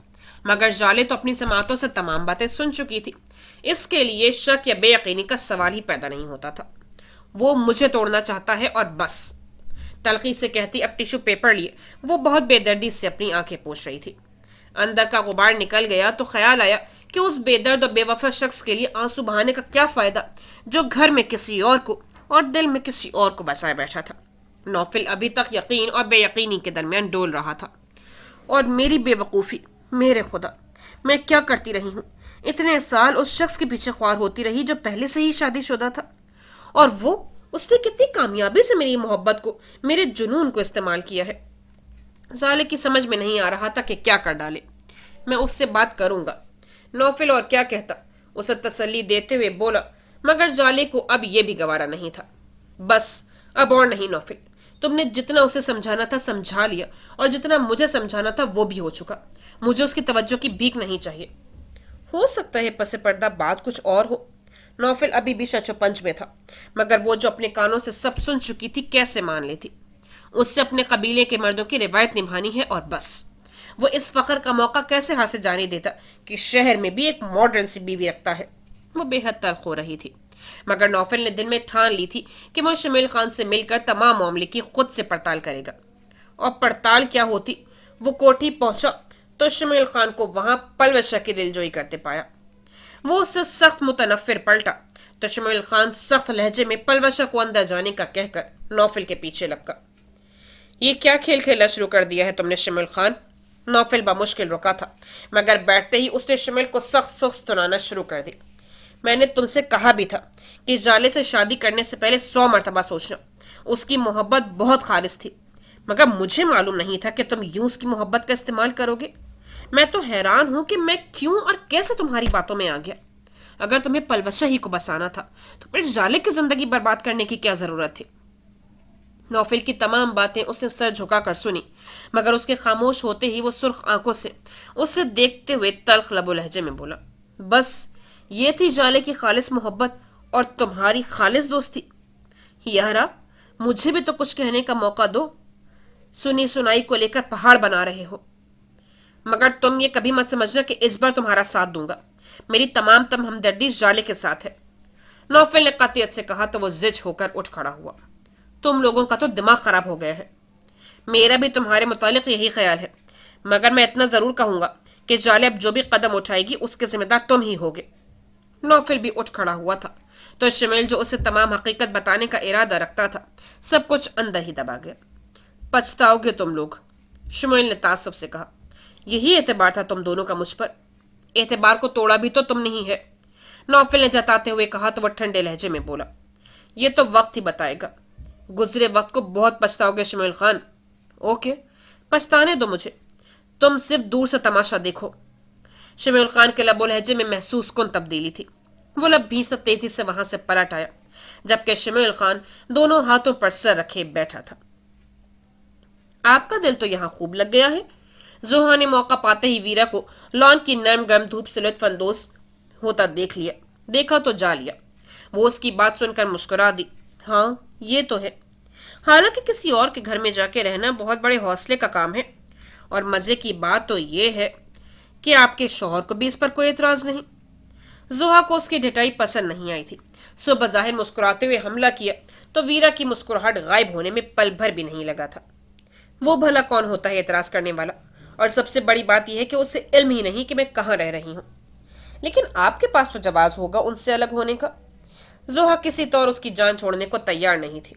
Speaker 1: مگر جالے تو اپنی سماعتوں سے تمام باتیں سن چکی تھی۔ اس کے لیے شک یا بے یقینی کا سوال ہی پیدا نہیں ہوتا تھا۔ وہ مجھے توڑنا چاہتا ہے اور بس، تلخی سے کہتی اب ٹیشو پیپر لیے وہ بہت بے دردی سے اپنی آنکھیں پوچھ رہی تھی۔ اندر کا غبار نکل گیا تو خیال آیا کہ اس بے درد اور بے وفا شخص کے لیے آنسو بہانے کا کیا فائدہ جو گھر میں کسی اور کو اور دل میں کسی اور کو بسائے بیٹھا تھا۔ نوفل ابھی تک یقین اور بے یقینی کے درمیان ڈول رہا تھا۔ اور میری بے وقوفی، میرے خدا، میں کیا کرتی رہی ہوں؟ اتنے سال اس شخص کے پیچھے خوار ہوتی رہی جو پہلے سے ہی شادی شدہ تھا، اور وہ اس نے کتنی کامیابی سے میری محبت کو، میرے جنون کو استعمال کیا ہے۔ زالے کی سمجھ میں نہیں آ رہا تھا کہ کیا کر ڈالے۔ میں اس سے بات کروں گا، نوفل اور کیا کہتا، اسے تسلی دیتے ہوئے بولا، مگر زالے کو اب یہ بھی گوارا نہیں تھا۔ بس اب اور نہیں نوفل، تم نے جتنا اسے سمجھانا تھا سمجھا لیا، اور جتنا مجھے سمجھانا تھا وہ بھی ہو چکا۔ مجھے اس کی توجہ کی بھیک نہیں چاہیے۔ ہو سکتا ہے پس پردہ بات کچھ اور ہو۔ نوفل ابھی بھی شچ و پنچ میں تھا، مگر وہ جو اپنے کانوں سے سب سن چکی تھی کیسے مان لیتی؟ اس سے اپنے قبیلے کے مردوں کی روایت نبھانی ہے اور بس۔ وہ اس فخر کا موقع کیسے ہاتھ سے جانے دیتا کہ شہر میں بھی ایک ماڈرن سی بیوی رکھتا ہے؟ وہ بے حد تلخ ہو رہی تھی، مگر نوفل نے دل میں ٹھان لی تھی کہ وہ شمیل خان سے مل کر تمام معاملے کی خود سے پڑتال کرے گا۔ اور پڑتال کیا ہوتی؟ وہ کوٹھی پہنچا تو شمیل خان کو وہاں پلوشا کی دلجوئی کرتے پایا۔ وہ اس سے سخت متنفر پلٹا تو شمیل خان سخت لہجے میں پلوشا کو اندر جانے کا کہہ کر نوفل کے پیچھے لپکا۔ یہ کیا کھیل کھیلنا شروع کر دیا ہے تم نے شمیل خان؟ نوفل بمشکل رکا تھا، مگر بیٹھتے ہی اس نے شمیل کو سخت سخت سنانا شروع کر دی۔ میں نے تم سے کہا بھی تھا کہ جالے سے شادی کرنے سے پہلے 100 مرتبہ سوچنا۔ اس کی محبت بہت خالص تھی، مگر مجھے معلوم نہیں تھا کہ تم یوں اس کی محبت کا استعمال کرو گے۔ میں تو حیران ہوں کہ میں کیوں اور کیسے تمہاری باتوں میں آ گیا۔ اگر تمہیں پلوشا ہی کو بسانا تھا تو پھر جالے کی زندگی برباد کرنے کی کیا ضرورت تھی؟ نوفل کی تمام باتیں اس نے سر جھکا کر سنی، مگر اس کے خاموش ہوتے ہی وہ سرخ آنکھوں سے اسے دیکھتے ہوئے تلخ لب و لہجے میں بولا، بس یہ تھی جالے کی خالص محبت اور تمہاری خالص دوستی؟ یارا، مجھے بھی تو کچھ کہنے کا موقع دو۔ سنی سنائی کو لے کر پہاڑ بنا رہے ہو، مگر تم یہ کبھی مت سمجھنا کہ اس بار تمہارا ساتھ دوں گا۔ میری تمام ہمدردی جالے کے ساتھ ہے۔ نوفل نے قطعیت سے کہا تو وہ زج ہو کر اٹھ کھڑا ہوا۔ تم لوگوں کا تو دماغ خراب ہو گیا ہے۔ میرا بھی تمہارے متعلق یہی خیال ہے، مگر میں اتنا ضرور کہوں گا کہ جالے اب جو بھی قدم اٹھائے گی اس کے ذمہ دار تم ہی ہوگے۔ نوفل بھی اٹھ کھڑا ہوا تھا تو شمیل جو اسے تمام حقیقت بتانے کا ارادہ رکھتا تھا سب کچھ اندر ہی دبا گیا۔ پچھتاؤ گے تم لوگ، شمیل نے تعصب سے کہا۔ یہی اعتبار تھا تم دونوں کا مجھ پر؟ اعتبار کو توڑا بھی تو تم نہیں ہے، نوفل نے جتاتے ہوئے کہا تو وہ ٹھنڈے لہجے میں بولا، یہ تو وقت ہی بتائے گا۔ گزرے وقت کو بہت پچھتاؤ گے شمیل خان۔ اوکے، پچھتانے دو مجھے، تم صرف دور سے تماشا دیکھو۔ شمیل خان کے لب و لہجے میں محسوس کن تبدیلی تھی۔ وہ لب بھینچتا تیزی سے وہاں سے پلٹ آیا، جبکہ شمیل خان دونوں ہاتھوں پر سر رکھے بیٹھا تھا۔ آپ کا دل تو یہاں خوب لگ گیا ہے۔ زوہا نے موقع پاتے ہی ویرا کو لان کی نرم گرم دھوپ سے لطف اندوز ہوتا دیکھا تو جا لیا۔ وہ اس کی بات سن کر مسکرا دی۔ ہاں، یہ تو ہے۔ حالانکہ کسی اور کے گھر میں جا کے رہنا بہت بڑے حوصلے کا کام ہے، اور مزے کی بات تو یہ ہے کہ آپ کے شوہر کو بھی اس پر کوئی اعتراض نہیں۔ زوہا کو اس کی ڈھٹائی پسند نہیں آئی تھی۔ سو بظاہر مسکراتے ہوئے حملہ کیا تو ویرا کی مسکراہٹ غائب ہونے میں پل بھر بھی نہیں لگا تھا۔ وہ بھلا کون ہوتا ہے اعتراض کرنے والا؟ اور سب سے بڑی بات یہ ہے کہ اسے علم ہی نہیں کہ میں کہاں رہ رہی ہوں۔ لیکن آپ کے پاس تو جواز ہوگا ان سے الگ ہونے کا۔ زوہا کسی طور اس کی جان چھوڑنے کو تیار نہیں تھی۔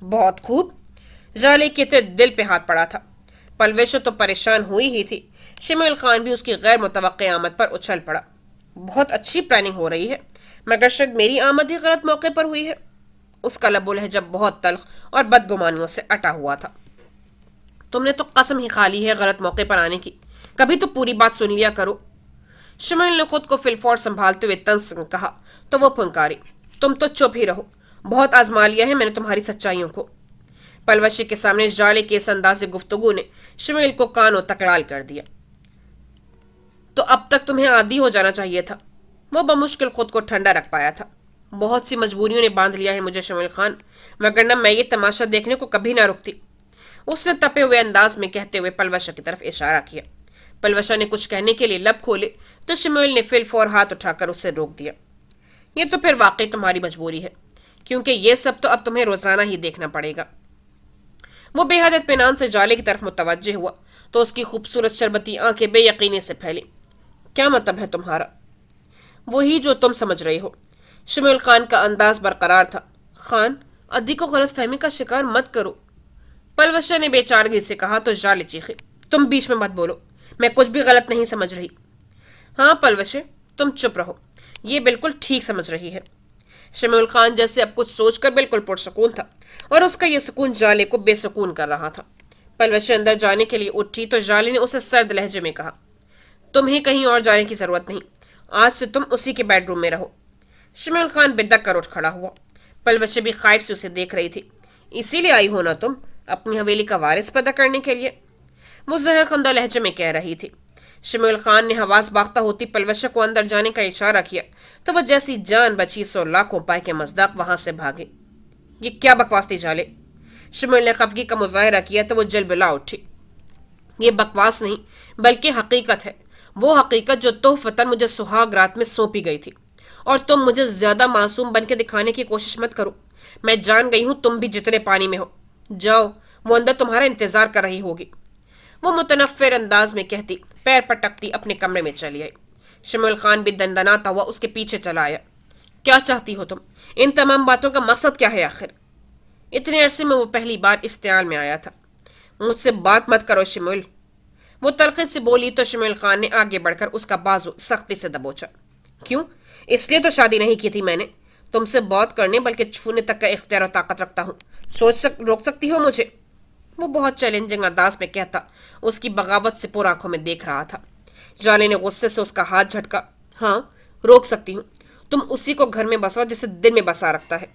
Speaker 1: بہت خوب۔ جالے کے دل پہ ہاتھ پڑا تھا۔ پلویش تو پریشان ہوئی ہی تھی، شمیل خان بھی اس کی غیر متوقع آمد پر اچھل پڑا۔ بہت اچھی پلاننگ ہو رہی ہے، مگر شاید میری آمد ہی غلط موقع پر ہوئی ہے۔ اس کا لب و لہجہ بہت تلخ اور بدگمانیوں سے اٹا ہوا تھا۔ تم نے تو قسم ہی کھا لی ہے غلط موقع پر آنے کی، کبھی تو پوری بات سن لیا کرو۔ شمیل نے خود کو فلفور سنبھالتے ہوئے طنز سے کہا تو وہ پھنکاری، تم تو چپ ہی رہو، بہت آزما لیا ہے میں نے تمہاری سچائیوں کو۔ پلوشی کے سامنے جالے کے اس انداز گفتگو نے شمیل کو کانوں تک لال کر دیا۔ تو اب تک تمہیں عادی ہو جانا چاہیے تھا۔ وہ بمشکل خود کو ٹھنڈا رکھ پایا تھا۔ بہت سی مجبوریوں نے باندھ لیا ہے مجھے شمیل خان، وگرنہ میں یہ تماشا دیکھنے کو کبھی نہ رکتی۔ اس نے تپے ہوئے انداز میں کہتے ہوئے پلوشا کی طرف اشارہ کیا۔ پلوشا نے کچھ کہنے کے لیے لب کھولے تو شمیل نے فل فور ہاتھ اٹھا کر اسے روک دیا۔ یہ تو پھر واقعی تمہاری مجبوری ہے، کیونکہ یہ سب تو اب تمہیں روزانہ ہی دیکھنا پڑے گا۔ وہ بے حد اطمینان سے جالے کی طرف متوجہ ہوا تو اس کی خوبصورت شربتی آنکھیں بے یقینی سے پھیلی۔ کیا مطلب ہے تمہارا؟ وہی جو تم سمجھ رہے ہو۔ شمیل خان کا انداز برقرار تھا۔ خان، ادی کو غلط فہمی کا شکار مت کرو، پلوشا نے بے چارگی سے کہا تو جالے چیخے، تم بیچ میں مت بولو، میں کچھ بھی غلط نہیں سمجھ رہی۔ ہاں پلوشے، تم چپ رہو، یہ بالکل ٹھیک سمجھ رہی ہے۔ شمیل خان جیسے اب کچھ سوچ کر بالکل پرسکون تھا، اور اس کا یہ سکون جالے کو بے سکون کر رہا تھا۔ پلوشے اندر جانے کے لیے اٹھی تو جالے نے اسے سرد لہجے میں کہا، تمہیں کہیں اور جانے کی ضرورت نہیں، آج سے تم اسی کے بیڈ روم میں رہو۔ شمیل خان بدک کر اٹھ کھڑا ہوا۔ پلوشے بھی خائف سے اسے دیکھ رہی تھی۔ اسی لیے آئی ہو نا تم، اپنی حویلی کا وارث پیدا کرنے کے لیے؟ وہ زہر خندہ لہجے میں کہہ رہی تھی۔ شمیل خان نے حواس باختہ ہوتی پلوشا کو اندر جانے کا اشارہ کیا تو وہ جیسی جان بچی سو لاکھوں پائے کے مزداق وہاں سے بھاگے۔ یہ کیا بکواس تھی جالے؟ شمیل نے خفگی کا مظاہرہ کیا تو وہ جل بلا اٹھی۔ یہ بکواس نہیں بلکہ حقیقت ہے، وہ حقیقت جو تحفتاً مجھے سہاگ رات میں سونپی گئی تھی، اور تم مجھے زیادہ معصوم بن کے دکھانے کی کوشش مت کرو۔ میں جان گئی ہوں تم بھی جتنے پانی میں ہو۔ جاؤ، وہ اندر تمہارا انتظار کر رہی ہوگی۔ وہ متنفر انداز میں کہتی پیر پٹکتی اپنے کمرے میں چلی آئی۔ شمیل خان بھی دندناتا ہوا اس کے پیچھے چلا آیا۔ کیا چاہتی ہو تم؟ ان تمام باتوں کا مقصد کیا ہے آخر؟ اتنے عرصے میں وہ پہلی بار استعمال میں آیا تھا۔ مجھ سے بات مت کرو شمیل، وہ تلخی سے بولی تو شمیل خان نے آگے بڑھ کر اس کا بازو سختی سے دبوچا۔ کیوں؟ اس لیے تو شادی نہیں کی تھی میں نے، تم سے بات کرنے بلکہ چھونے تک کا اختیار و طاقت رکھتا ہوں۔ روک سکتی ہو مجھے؟ وہ بہت چیلنجنگ انداز میں کہتا اس کی بغاوت سے پر آنکھوں میں دیکھ رہا تھا۔ جالے نے غصے سے اس کا ہاتھ جھٹکا۔ ہاں، روک سکتی ہوں، تم اسی کو گھر میں بساؤ جسے دل میں بسا رکھتا ہے۔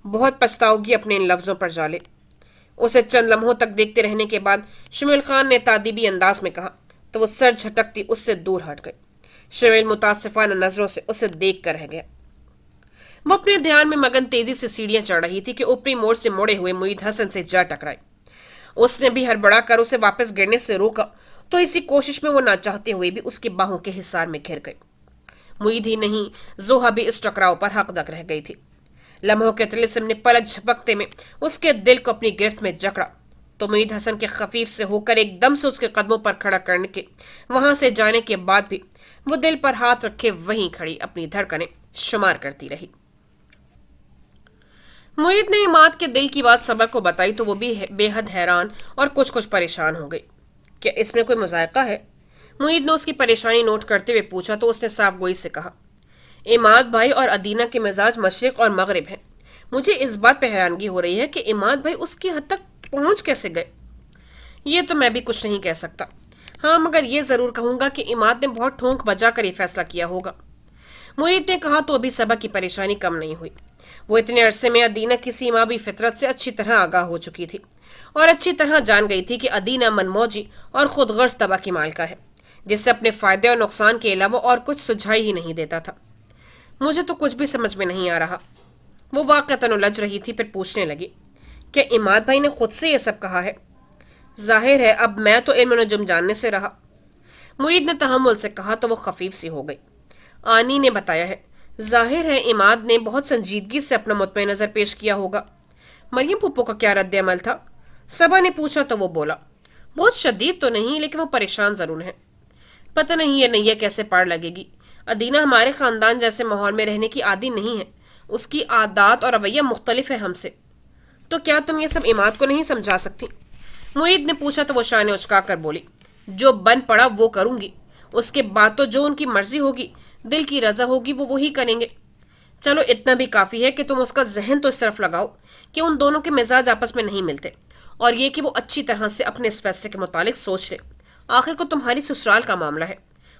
Speaker 1: بہت پچھتاؤ گی اپنے ان لفظوں پر جالے۔ اسے چند لمحوں تک دیکھتے رہنے کے بعد شمیل خان نے تادیبی انداز میں کہا تو وہ سر جھٹکتی اس سے دور ہٹ گئی۔ شمیل متاسفانہ نظروں سے اسے دیکھ کر رہ گیا۔ وہ اپنے دھیان میں مگن تیزی سے سیڑھیاں چڑھ رہی تھی کہ اوپری موڑ سے مڑے ہوئے معید حسن سے جا ٹکرائی۔ اس نے بھی ہڑبڑا کر اسے واپس گرنے سے روکا تو اسی کوشش میں وہ نہ چاہتے ہوئے بھی اس کی باہوں کے حصار میں گھر گئی۔ معید ہی نہیں، زوہا بھی اس ٹکراؤ پر حق دک رہ گئی تھی۔ لمحوں کے طلسم نے پلک جھپکتے میں اس کے دل کو اپنی گرفت میں جکڑا تو معید حسن کے خفیف سے ہو کر ایک دم سے اس کے قدموں پر کھڑا کرنے کے وہاں سے جانے کے بعد بھی وہ دل پر ہاتھ رکھے وہیں کھڑی اپنی دھڑکنیں شمار کرتی رہی۔ معید نے عماد کے دل کی بات صبر کو بتائی تو وہ بھی بے حد حیران اور کچھ پریشان ہو گئی۔ کیا اس میں کوئی مذائقہ ہے؟ معید نے اس کی پریشانی نوٹ کرتے ہوئے پوچھا تو اس نے صاف گوئی سے کہا، عماد بھائی اور ادینہ کے مزاج مشرق اور مغرب ہیں۔ مجھے اس بات پہ حیرانگی ہو رہی ہے کہ عماد بھائی اس کی حد تک پہنچ کیسے گئے۔ یہ تو میں بھی کچھ نہیں کہہ سکتا، ہاں مگر یہ ضرور کہوں گا کہ عماد نے بہت ٹھونک بجا کر یہ فیصلہ کیا ہوگا۔ معید نے کہا تو ابھی صبا کی پریشانی کم نہیں ہوئی۔ وہ اتنے عرصے میں ادینہ کی سیمابی فطرت سے اچھی طرح آگاہ ہو چکی تھی اور اچھی طرح جان گئی تھی کہ ادینہ من موجی اور خود غرض طبع کی مالکہ ہے، جس سے اپنے فائدے اور نقصان کے علاوہ اور کچھ سجھائی ہی نہیں دیتا تھا۔ مجھے تو کچھ بھی سمجھ میں نہیں آ رہا۔ وہ واقعتاً الجھ رہی تھی، پھر پوچھنے لگی، کیا عماد بھائی نے خود سے یہ سب کہا ہے؟ ظاہر ہے اب میں تو علم نجم جاننے سے رہا۔ معید نے تحمل سے کہا تو وہ خفیف سی ہو گئی۔ آنی نے بتایا ہے، ظاہر ہے عماد نے بہت سنجیدگی سے اپنا مطمئن نظر پیش کیا ہوگا۔ مریم پھپھو کا کیا رد عمل تھا؟ صبا نے پوچھا تو وہ بولا، بہت شدید تو نہیں لیکن وہ پریشان ضرور ہیں۔ پتہ نہیں یہ نیا کیسے پاڑ لگے گی۔ ادینہ ہمارے خاندان جیسے ماحول میں رہنے کی عادی نہیں ہے، اس کی عادات اور رویہ مختلف ہے ہم سے۔ تو کیا تم یہ سب عماد کو نہیں سمجھا سکتی؟ معید نے پوچھا تو وہ شانے اچکا کر بولی، جو بن پڑا وہ کروں گی، اس کے بعد تو جو ان کی مرضی ہوگی، دل کی رضا ہوگی، وہ وہی کریں گے۔ چلو اتنا بھی کافی ہے کہ تم اس کا ذہن تو اس طرف لگاؤ کہ ان دونوں کے مزاج آپس میں نہیں ملتے، اور یہ کہ وہ اچھی طرح سے اپنے اس فیصلے کے متعلق سوچ لے۔ آخر کو تمہاری سسرال کا معاملہ ہے،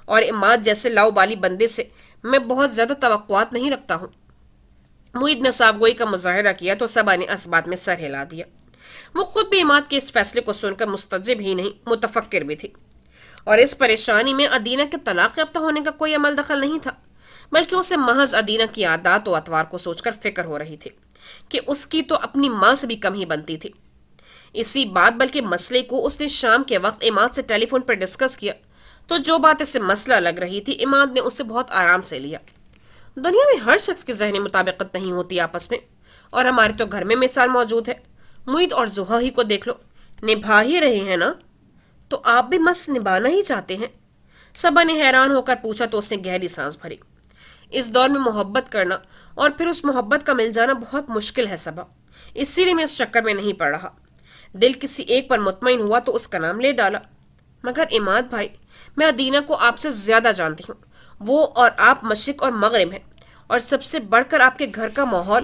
Speaker 1: اور عماد جیسے لاؤ بالی بندے سے میں بہت زیادہ توقعات نہیں رکھتا ہوں۔ معید نے صاف گوئی کا مظاہرہ کیا تو سبا نے اس بات میں سر ہلا دیا۔ وہ خود بھی عماد کے اس فیصلے کو سن کر مستعجب ہی نہیں، متفکر بھی تھی، اور اس پریشانی میں ادینہ کے طلاق یافتہ ہونے کا کوئی عمل دخل نہیں تھا، بلکہ اسے محض ادینہ کی عادات و اطوار کو سوچ کر فکر ہو رہی تھی کہ اس کی تو اپنی ماں سے بھی کم ہی بنتی تھی۔ اسی بات بلکہ مسئلے کو اس نے شام کے وقت عماد سے ٹیلی فون پر ڈسکس کیا تو جو بات اسے مسئلہ لگ رہی تھی عماد نے اسے بہت آرام سے لیا۔ دنیا میں ہر شخص کی ذہنی مطابقت نہیں ہوتی آپس میں، اور ہمارے تو گھر میں مثال موجود ہے، معید اور زحا ہی کو دیکھ لو، نبھا ہی رہے ہیں نا، تو آپ بھی مس نبھانا ہی چاہتے ہیں؟ سبا نے حیران ہو کر پوچھا تو اس نے گہری سانس بھری۔ اس دور میں محبت کرنا اور پھر اس محبت کا مل جانا بہت مشکل ہے سبا، اسی لیے میں اس چکر میں نہیں پڑ رہا۔ دل کسی ایک پر مطمئن ہوا تو اس کا نام لے ڈالا۔ مگر عماد بھائی، میں ادینہ کو آپ سے زیادہ جانتی ہوں، وہ اور آپ مشرق اور مغرب ہیں، اور سب سے بڑھ کر آپ کے گھر کا ماحول،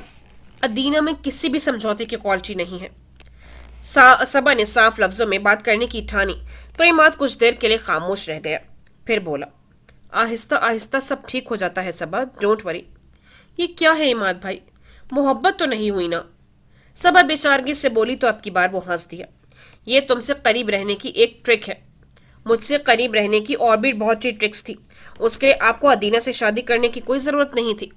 Speaker 1: ادینہ میں کسی بھی سمجھوتے کی کوالٹی نہیں ہے۔ سبا نے صاف لفظوں میں بات کرنے کی ٹھانی تو عماد کچھ دیر کے لیے خاموش رہ گیا، پھر بولا، آہستہ آہستہ سب ٹھیک ہو جاتا ہے سبا، ڈونٹ وری۔ یہ کیا ہے عماد بھائی، محبت تو نہیں ہوئی نا؟ سبا بیچارگی سے بولی تو اب کی بار وہ ہنس دیا۔ یہ تم سے قریب رہنے کی ایک ٹرک ہے، مجھ سے قریب رہنے کی اور بھی بہت سی ٹرکس تھی، اس کے لیے آپ کو ادینہ سے شادی کرنے کی کوئی ضرورت نہیں تھی۔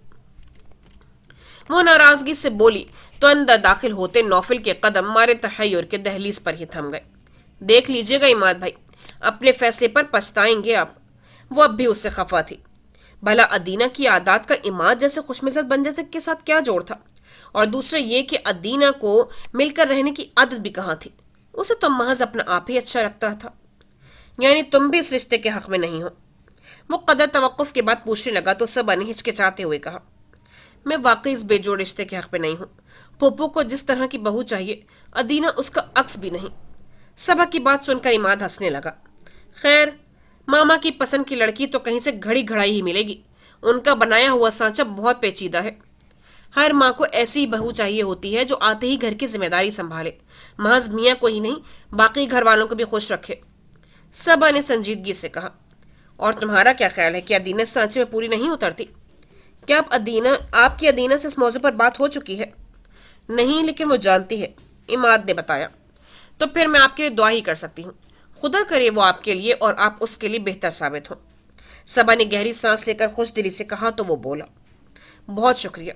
Speaker 1: وہ ناراضگی سے بولی تو اندر داخل ہوتے نوفل کے قدم مارے تحیر کے دہلیز پر ہی تھم گئے۔ دیکھ لیجئے گا عماد بھائی، اپنے فیصلے پر پچھتائیں گے آپ۔ وہ اب بھی اس سے خفا تھی۔ بھلا ادینہ کی عادات کا عماد جیسے خوش مزاج بندے کے ساتھ کیا جوڑ تھا؟ اور دوسرا یہ کہ ادینہ کو مل کر رہنے کی عادت بھی کہاں تھی؟ اسے تو محض اپنا آپ ہی اچھا لگتا تھا۔ یعنی تم بھی اس رشتے کے حق میں نہیں ہو؟ وہ قدر توقف کے بعد پوچھنے لگا تو سبا نے ہچکچاتے ہوئے کہا، میں واقعی اس بے جوڑ رشتے کے حق میں نہیں ہوں۔ پھوپھو کو جس طرح کی بہو چاہیے، ادینہ اس کا عکس بھی نہیں۔ سبا کی بات سن کر عماد ہنسنے لگا۔ خیر، ماما کی پسند کی لڑکی تو کہیں سے گھڑی گھڑائی ہی ملے گی، ان کا بنایا ہوا سانچہ بہت پیچیدہ ہے۔ ہر ماں کو ایسی بہو چاہیے ہوتی ہے جو آتے ہی گھر کی ذمہ داری سنبھالے، محض میاں کو ہی نہیں باقی گھر والوں کو بھی خوش رکھے۔ سبا نے سنجیدگی سے کہا، اور تمہارا کیا خیال ہے کہ ادینہ اس سانچے میں پوری نہیں اترتی؟ کیا آپ کی ادینہ سے اس موضوع پر بات ہو چکی ہے؟ نہیں، لیکن وہ جانتی ہے، عماد نے بتایا۔ تو پھر میں آپ کے لیے دعا ہی کر سکتی ہوں، خدا کرے وہ آپ کے لیے اور آپ اس کے لیے بہتر ثابت ہوں۔ سبا نے گہری سانس لے کر خوش دلی سے کہا تو وہ بولا، بہت شکریہ،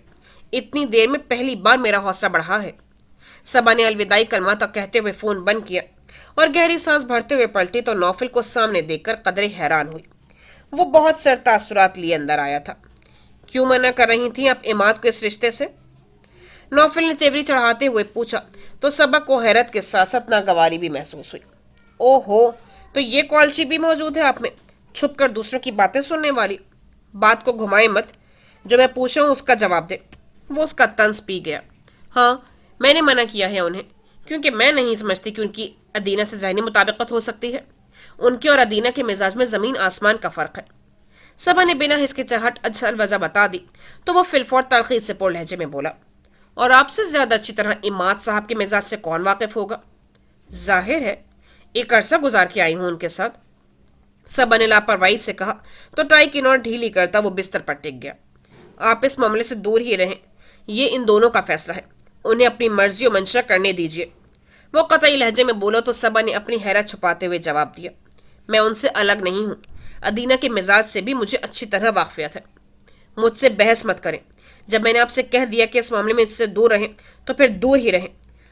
Speaker 1: اتنی دیر میں پہلی بار میرا حوصلہ بڑھا ہے۔ سبا نے الوداعی کلمات کہتے ہوئے فون بند کیا اور گہری سانس بھرتے ہوئے پلٹی تو نوفل کو سامنے دیکھ کر قدرے حیران ہوئی۔ وہ بہت سر تاثرات لیے اندر آیا تھا۔ کیوں منع کر رہی تھیں آپ عماد کو اس رشتے سے؟ نوفل نے تیوری چڑھاتے ہوئے پوچھا تو سبا کو حیرت کے ساتھ ساتھ ناگواری بھی محسوس ہوئی۔ او ہو، تو یہ کوالٹی بھی موجود ہے آپ میں، چھپ کر دوسروں کی باتیں سننے والی۔ بات کو گھمائے مت، جو میں پوچھا ہوں اس کا جواب دے۔ وہ اس کا طنز پی گیا۔ ہاں، میں نے منع کیا ہے انہیں، کیونکہ میں نہیں سمجھتی کہ ان کی ادینہ سے ذہنی مطابقت ہو سکتی ہے۔ ان کے اور ادینہ کے مزاج میں زمین آسمان کا فرق ہے۔ سبا نے بنا ہچکچاہٹ اصل وجہ بتا دی تو وہ فلفور تلخی سے پر لہجے میں بولا، اور آپ سے زیادہ اچھی طرح عماد صاحب کے مزاج سے کون واقف ہوگا؟ ظاہر ہے، ایک عرصہ گزار کے آئی ہوں ان کے ساتھ۔ سبا نے لاپرواہی سے کہا تو ٹائی کی نوٹ ڈھیلی کرتا وہ بستر پر ٹک گیا۔ آپ اس معاملے سے دور ہی رہیں، یہ ان دونوں کا فیصلہ ہے، انہیں اپنی مرضی و منشا کرنے دیجیے۔ وہ قطعی لہجے میں بولا تو سبا نے اپنی حیرت چھپاتے ہوئے جواب دیا، میں ان سے الگ نہیں ہوں، ادینہ کے مزاج سے بھی مجھے اچھی طرح واقفیت ہے۔ مجھ سے بحث مت کریں، جب میں نے آپ سے کہہ دیا کہ اس معاملے میں اس سے دور رہیں تو پھر دور ہی رہیں۔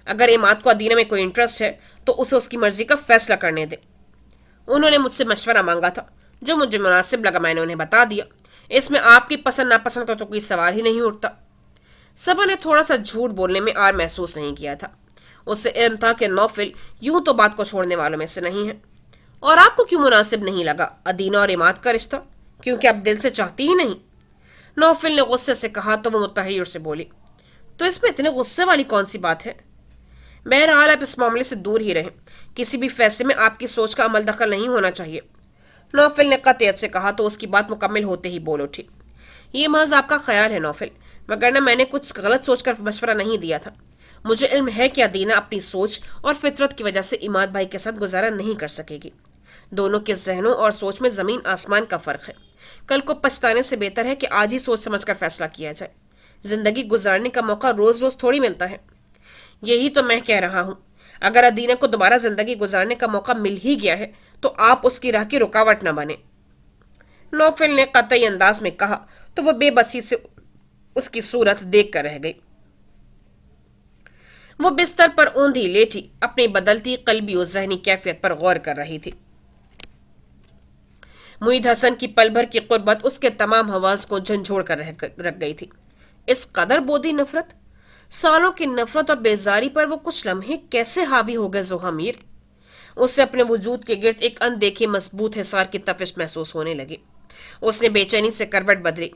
Speaker 1: اگر عماد کو ادینہ میں کوئی انٹرسٹ ہے تو اسے اس کی مرضی کا فیصلہ کرنے دیں۔ انہوں نے مجھ سے مشورہ مانگا تھا، جو مجھے مناسب لگا میں نے انہیں بتا دیا، اس میں آپ کی پسند ناپسند کا تو کوئی سوال ہی نہیں اٹھتا۔ سبا نے تھوڑا سا جھوٹ بولنے میں آر محسوس نہیں کیا تھا، اس سے علم تھا کہ نوفل یوں تو بات کو چھوڑنے والوں میں سے نہیں ہے۔ اور آپ کو کیوں مناسب نہیں لگا ادینہ اور عماد کا رشتہ؟ کیونکہ آپ دل سے چاہتی ہی نہیں؟ نوفل نے غصے سے کہا تو وہ متحیر سے بولی، تو اس میں اتنے غصے والی کون سی بات ہے؟ بہرحال آپ اس معاملے سے دور ہی رہیں، کسی بھی فیصلے میں آپ کی سوچ کا عمل دخل نہیں ہونا چاہیے۔ نوفل نے قطعیت سے کہا تو اس کی بات مکمل ہوتے ہی بول اٹھی، یہ محض آپ کا خیال ہے نوفل، مگر میں نے کچھ غلط سوچ کر مشورہ نہیں دیا تھا۔ مجھے علم ہے کہ ادینہ اپنی سوچ اور فطرت کی وجہ سے عماد بھائی کے ساتھ گزارا نہیں کر سکے گی۔ دونوں کے ذہنوں اور سوچ میں زمین آسمان کا فرق ہے۔ کل کو پچھتانے سے بہتر ہے کہ آج ہی سوچ سمجھ کر فیصلہ کیا جائے۔ زندگی گزارنے کا موقع روز روز تھوڑی ملتا ہے۔ یہی تو میں کہہ رہا ہوں، اگر ادینہ کو دوبارہ زندگی گزارنے کا موقع مل ہی گیا ہے تو آپ اس کی راہ کی رکاوٹ نہ بنے۔ نوفل نے قطعی انداز میں کہا تو وہ بے بسی سے اس کی صورت دیکھ کر رہ گئی۔ وہ بستر پر اوندھی لیٹی اپنی بدلتی قلبی و ذہنی کیفیت پر غور کر رہی تھی۔ معید حسن کی پل بھر کی قربت اس کے تمام حواس کو جھنجھوڑ کر رکھ گئی تھی۔ اس قدر بودی نفرت، سالوں کی نفرت اور بیزاری پر وہ کچھ لمحے کیسے حاوی ہو گئے زوہا میر؟ اسے اپنے وجود کے گرد ایک اندیکھی مضبوط حصار کی تپش محسوس ہونے لگی۔ اس نے بے چینی سے کروٹ بدلی۔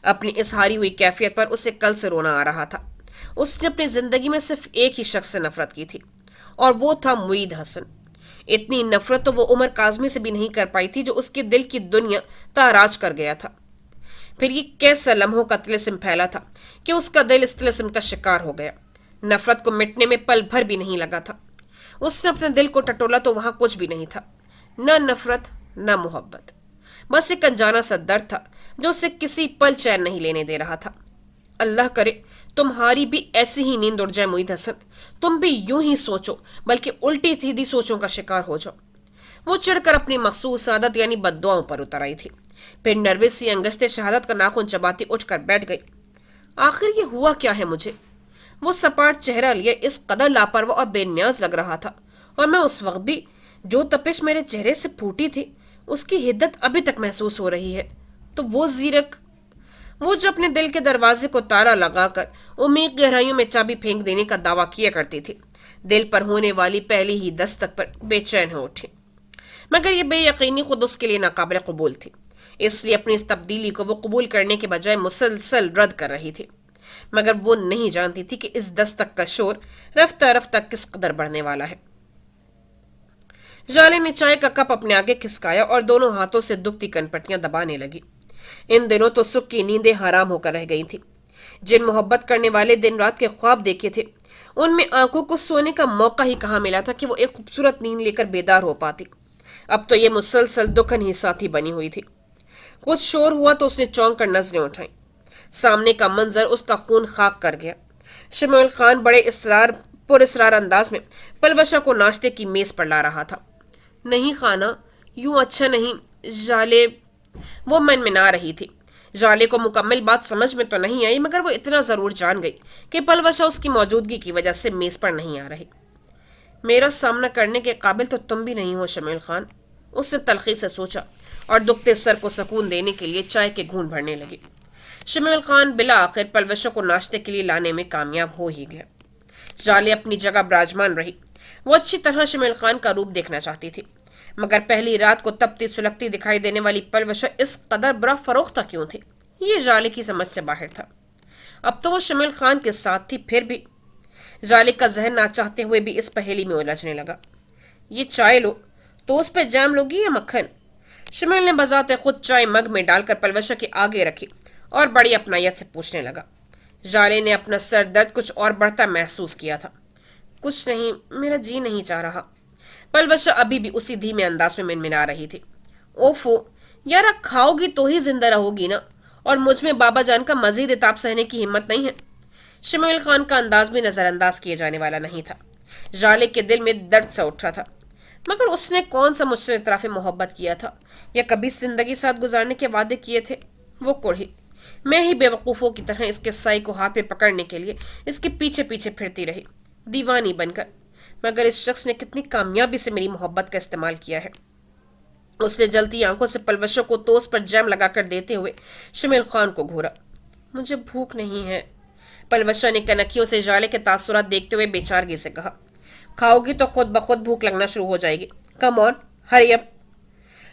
Speaker 1: اپنی اس ہاری ہوئی کیفیت پر اسے کل سے رونا آ رہا تھا۔ اس نے اپنی زندگی میں صرف ایک ہی شخص سے نفرت کی تھی، اور وہ تھا معید حسن۔ اتنی نفرت تو وہ عمر کاظمی سے بھی نہیں کر پائی تھی، جو اس کے دل کی دنیا تاراج کر گیا تھا۔ پھر یہ کیسا لمحوں کا طلسم پھیلا تھا کہ اس کا دل اس طلسم کا شکار ہو گیا۔ نفرت کو مٹنے میں پل بھر بھی نہیں لگا تھا۔ اس نے اپنے دل کو ٹٹولا تو وہاں کچھ بھی نہیں تھا، نہ نفرت نہ محبت، بس ایک انجانا سا درد تھا جو اسے کسی پل چین نہیں لینے دے رہا تھا۔ اللہ کرے تمہاری بھی ایسی ہی نیند اڑ جائے معید حسن، تم بھی یوں ہی سوچو بلکہ الٹی سیدھی سوچوں کا شکار ہو جاؤ۔ وہ چڑھ کر اپنی مخصوص عادت یعنی بد دعاؤں پر اتر آئی تھی، پھر نروس سی انگشت شہادت کا ناخن چباتی اٹھ کر بیٹھ گئی۔ آخر یہ ہوا کیا ہے مجھے؟ وہ سپاٹ چہرہ لیے اس قدر لاپرواہ اور بے نیاز لگ رہا تھا، اور میں اس وقت بھی جو تپش میرے چہرے سے پھوٹی تھی اس کی حدت ابھی تک محسوس ہو رہی ہے۔ تو وہ زیرک، وہ جو اپنے دل کے دروازے کو تالا لگا کر امید گہرائیوں میں چابی پھینک دینے کا دعویٰ کیا کرتی تھی، دل پر ہونے والی پہلی ہی دستک پر بے چین ہو اٹھی۔ مگر یہ بے یقینی خود اس کے لیے ناقابل قبول تھی، اس لیے اپنی اس تبدیلی کو وہ قبول کرنے کے بجائے مسلسل رد کر رہی تھی۔ مگر وہ نہیں جانتی تھی کہ اس دستک کا شور رفتہ رفتہ کس قدر بڑھنے والا ہے۔ جالے نے چائے کا کپ اپنے آگے کھسکایا اور دونوں ہاتھوں سے دکھتی کنپٹیاں دبانے لگی۔ ان دنوں تو سکھ کی نیندیں حرام ہو کر رہ گئی تھی۔ جن محبت کرنے والے دن رات کے خواب دیکھے تھے، ان میں آنکھوں کو سونے کا موقع ہی کہاں ملا تھا کہ وہ ایک خوبصورت نیند لے کر بیدار ہو پاتی۔ اب تو یہ مسلسل دکھن ہی ساتھی بنی ہوئی تھی۔ کچھ شور ہوا تو اس نے چونک کر نظریں اٹھائیں۔ سامنے کا منظر اس کا خون خاک کر گیا۔ شمیل خان بڑے پر اسرار انداز میں پلوشا کو ناشتے کی میز پر لا رہا تھا۔ نہیں خانہ، یوں اچھا نہیں، جالے، وہ منمنا رہی تھی۔ جالے کو مکمل بات سمجھ میں تو نہیں آئی، مگر وہ اتنا ضرور جان گئی کہ پلوشا اس کی موجودگی کی وجہ سے میز پر نہیں آ رہی۔ میرا سامنا کرنے کے قابل تو تم بھی نہیں ہو شمیل خان، اس نے تلخی سے سوچا، اور دکھتے سر کو سکون دینے کے لیے چائے کے گھونٹ بھرنے لگی۔ شمیل خان بلا آخر پلوشا کو ناشتے کے لیے لانے میں کامیاب ہو ہی گیا۔ جالے اپنی جگہ براجمان رہی۔ وہ اچھی طرح شمیل خان کا روپ دیکھنا چاہتی تھی، مگر پہلی رات کو تپتی سلگتی دکھائی دینے والی پلوشا اس قدر برا فروختہ کیوں تھی؟ یہ جالے کی سمجھ سے باہر تھا۔ اب تو وہ شمیل خان کے ساتھ تھی، پھر بھی جالے کا ذہن نہ چاہتے ہوئے بھی اس پہیلی میں الجھنے لگا۔ یہ چائے لو تو اس پہ جام لوگی یا مکھن؟ شمیل نے بذات خود چائے مگ میں ڈال کر پلوشا کے آگے رکھی اور بڑی اپنائیت سے پوچھنے لگا۔ جالے نے اپنا سر درد کچھ اور بڑھتا محسوس کیا تھا۔ کچھ نہیں، میرا جی نہیں چاہ رہا۔ پلوشا ابھی بھی اسی دھیمے انداز میں منمنا رہی تھی۔ اوفو یارا، کھاؤ گی تو ہی زندہ رہو گی نا، اور مجھ میں بابا جان کا مزید عتاب سہنے کی ہمت نہیں ہے۔ شمیل خان کا انداز بھی نظر انداز کیے جانے والا نہیں تھا۔ جالے کے دل میں درد سا اٹھا تھا، مگر اس نے کون سا مجھ سے اطراف محبت کیا تھا یا کبھی زندگی ساتھ گزارنے کے وعدے کیے تھے؟ وہ کوڑھی، میں ہی بے وقوفوں کی طرح اس کے سائی کو ہاتھ میں پکڑنے کے لیے اس کے پیچھے پیچھے پھرتی رہی، دیوانی بن کر۔ مگر اس شخص نے کتنی کامیابی سے میری محبت کا استعمال کیا ہے۔ اس نے جلتی آنکھوں سے پلوشوں کو توس پر جیم لگا کر دیتے ہوئے شمیل خان کو گھورا۔ مجھے بھوک نہیں ہے، پلوشا نے کنکھیوں سے جالے کے تاثرات دیکھتے ہوئے بے چارگی سے کہا۔ کھاؤ گی تو خود بخود بھوک لگنا شروع ہو جائے گی، کم آن ہری اپ۔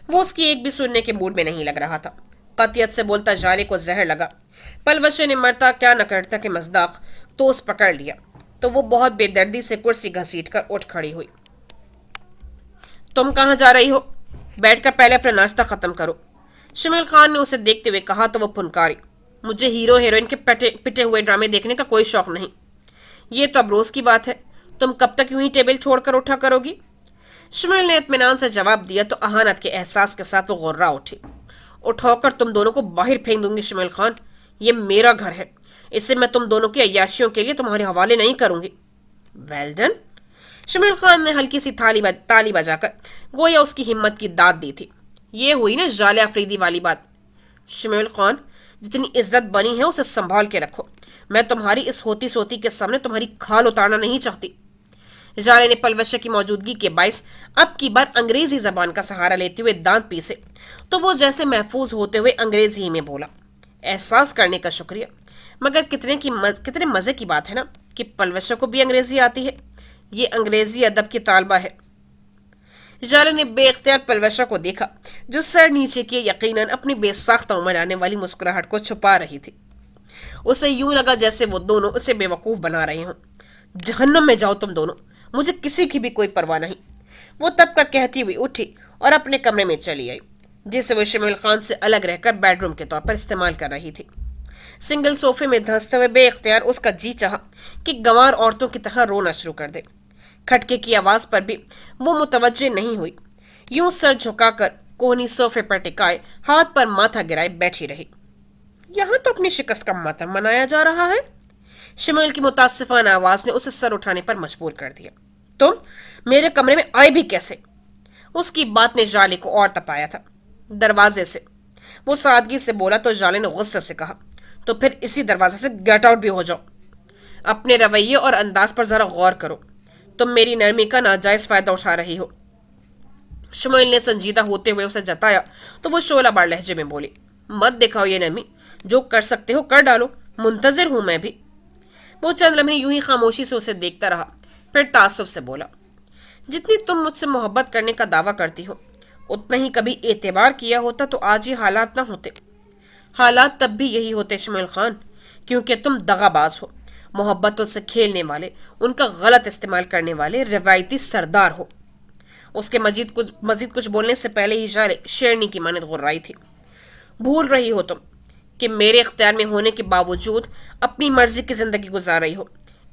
Speaker 1: وہ اس کی ایک بھی سننے کے موڈ میں نہیں لگ رہا تھا۔ قطعیت سے بولتا جالے کو زہر لگا۔ پلوشا نے مرتا کیا نہ کرتا کہ مزداق توس پکڑ لیا تو وہ بہت بے دردی سے کرسی گھسیٹ کر اٹھ کھڑی ہوئی۔ تم کہاں جا رہی ہو؟ بیٹھ کر پہلے اپنا ناشتہ ختم کرو، شمیل خان نے اسے دیکھتے ہوئے کہا تو وہ پھنکاری، مجھے ہیرو ہیروئن کے پٹے ہوئے ڈرامے دیکھنے کا کوئی شوق نہیں۔ یہ تو اب روز کی بات ہے، تم کب تک یوں ہی ٹیبل چھوڑ کر اٹھا کرو گی؟ شمیل نے اطمینان سے جواب دیا تو اہانت کے احساس کے ساتھ وہ غرا اٹھی۔ اٹھا کر تم دونوں کو باہر پھینک دوں گی شمیل خان، یہ میرا گھر ہے، اسے میں تم دونوں کی عیاشیوں کے لیے تمہارے حوالے نہیں کروں گی۔ ویل ڈن، شمیل خان نے ہلکی سی تالی بجا کر گویا اس کی ہمت کی داد دی تھی۔ یہ ہوئی نا جالے افریدی والی بات۔ شمیل خان، جتنی عزت بنی ہے اسے سنبھال کے رکھو، میں تمہاری اس ہوتی سوتی کے سامنے تمہاری کھال اتارنا نہیں چاہتی۔ جالے نے پلوشہ کی موجودگی کے باعث اب کی بار انگریزی زبان کا سہارا لیتے ہوئے دانت پیسے تو وہ جیسے محفوظ ہوتے ہوئے انگریزی میں بولا، احساس کرنے کا شکریہ، مگر کتنے مزے کی بات ہے نا کہ پلوشہ کو بھی انگریزی آتی ہے، یہ انگریزی ادب کی طالبہ ہے۔ جالے نے بے اختیار پلوشہ کو دیکھا جو سر نیچے کیے یقیناً اپنی بے ساختہ عمر آنے والی مسکراہٹ کو چھپا رہی تھی۔ اسے یوں لگا جیسے وہ دونوں اسے بے وقوف بنا رہے ہوں۔ جہنم میں جاؤ تم دونوں، مجھے کسی کی بھی کوئی پرواہ نہیں۔ وہ تب کر کہتی ہوئی اٹھی اور اپنے کمرے میں چلی آئی جسے وہ شمیل خان سے الگ رہ کر بیڈ روم کے طور پر استعمال کر رہی تھی۔ سنگل صوفے میں دھنستے ہوئے بے اختیار اس کا جی چاہا کہ گنوار عورتوں کی طرح رونا شروع کر دے۔ کھٹکے کی آواز پر بھی وہ متوجہ نہیں ہوئی، یوں سر جھکا کر کوہنی صوفے پر ٹکائے ہاتھ پر ماتھا گرائے بیٹھی رہی۔ یہاں تو اپنی شکست کا ماتم منایا جا رہا ہے۔ شمیل کی متاسفانہ آواز نے اسے سر اٹھانے پر مجبور کر دیا۔ تم میرے کمرے میں آئے بھی کیسے؟ اس کی بات نے جالے کو اور تپایا تھا۔ دروازے سے، وہ سادگی سے بولا تو جالے نے غصے سے کہا، تو پھر اسی دروازے سے گیٹ آؤٹ بھی ہو جاؤ۔ اپنے رویے اور انداز پر ذرا غور کرو، تم میری نرمی کا ناجائز فائدہ اٹھا رہی ہو۔ شمیل نے سنجیدہ ہوتے ہوئے اسے جتایا تو وہ شعلہ بار لہجے میں بولی، مت دکھاؤ یہ نرمی، جو کر سکتے ہو کر ڈالو، منتظر ہوں میں بھی۔ وہ چند لمحے یوں ہی خاموشی سے اسے دیکھتا رہا، پھر تعصب سے بولا، جتنی تم مجھ سے محبت کرنے کا دعویٰ کرتی ہو اتنا ہی کبھی اعتبار کیا ہوتا تو آج یہ حالات نہ ہوتے۔ حالات تب بھی یہی ہوتے شمیل خان، کیونکہ تم دغا باز ہو، محبتوں سے کھیلنے والے، ان کا غلط استعمال کرنے والے روایتی سردار ہو۔ اس کے مزید کچھ بولنے سے پہلے ہی شیرنی کی مانند غرائی تھی۔ بھول رہی ہو تم کہ میرے اختیار میں ہونے کے باوجود اپنی مرضی کی زندگی گزار رہی ہو،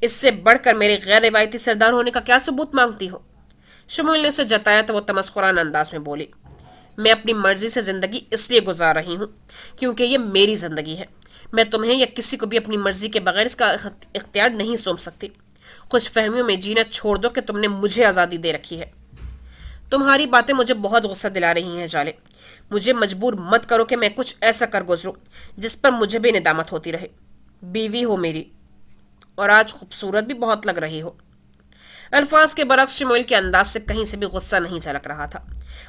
Speaker 1: اس سے بڑھ کر میرے غیر روایتی سردار ہونے کا کیا ثبوت مانگتی ہو؟ شمیل نے اسے جتایا تو وہ تمسخرانہ انداز میں بولی، میں اپنی مرضی سے زندگی اس لیے گزار رہی ہوں کیونکہ یہ میری زندگی ہے، میں تمہیں یا کسی کو بھی اپنی مرضی کے بغیر اس کا اختیار نہیں سونپ سکتی۔ خوش فہمیوں میں جینا چھوڑ دو کہ تم نے مجھے آزادی دے رکھی ہے۔ تمہاری باتیں مجھے بہت غصہ دلا رہی ہیں جالے، مجھے مجبور مت کرو کہ میں کچھ ایسا کر گزروں جس پر مجھے بھی ندامت ہوتی رہے۔ بیوی ہو میری، اور آج خوبصورت بھی بہت لگ رہی ہو۔ الفاظ کے برعکس شمیل کے انداز سے کہیں سے بھی غصہ نہیں جھلک رہا تھا۔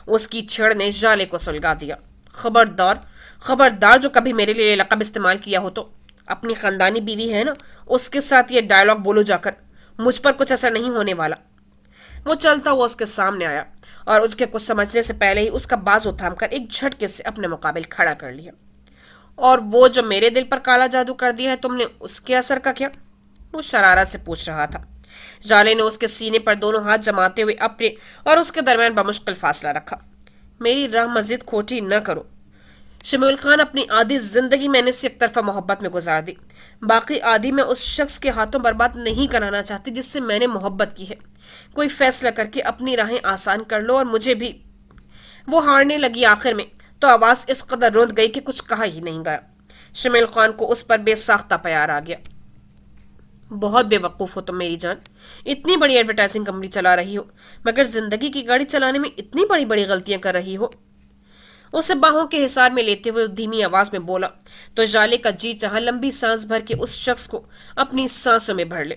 Speaker 1: اس کی چھڑ نے جالے کو سلگا دیا۔ خبردار، خبردار، جو کبھی میرے لیے لقب استعمال کیا ہو تو اپنی خاندانی بیوی ہے نا، اس کے ساتھ یہ ڈائلاگ بولو جا کر، مجھ پر کچھ اثر نہیں ہونے والا۔ وہ چلتا ہوا اس کے سامنے آیا اور اس کے کچھ سمجھنے سے پہلے ہی اس کا بازو تھام کر ایک جھٹکے سے اپنے مقابل کھڑا کر لیا۔ اور وہ جو میرے دل پر کالا جادو کر دیا ہے تم نے، اس کے اثر کا کیا؟ وہ شرارت سے پوچھ رہا تھا۔ جالے نے اس کے سینے پر دونوں ہاتھ جماتے ہوئے اپنے اور اس کے درمیان بمشکل فاصلہ رکھا۔ میری راہ مزید کھوٹی نہ کرو شمیل خان، اپنی آدھی زندگی میں نے صرف طرفہ محبت میں گزار دی، باقی آدھی میں اس شخص کے ہاتھوں برباد نہیں کرانا چاہتی جس سے میں نے محبت کی ہے۔ کوئی فیصلہ کر کے اپنی راہیں آسان کر لو اور مجھے بھی۔ وہ ہارنے لگی آخر میں تو آواز اس قدر روند گئی کہ کچھ کہا ہی نہیں گیا۔ شمیل خان کو اس پر بے ساختہ پیار آ گیا۔ بہت بے وقوف ہو تم میری جان، اتنی بڑی ایڈورٹائزنگ کمپنی چلا رہی ہو مگر زندگی کی گاڑی چلانے میں اتنی بڑی بڑی غلطیاں کر رہی ہو۔ اسے باہوں کے حصار میں لیتے ہوئے دھیمی آواز میں بولا تو جالے کا جی چاہا لمبی سانس بھر کے اس شخص کو اپنی سانسوں میں بھر لے،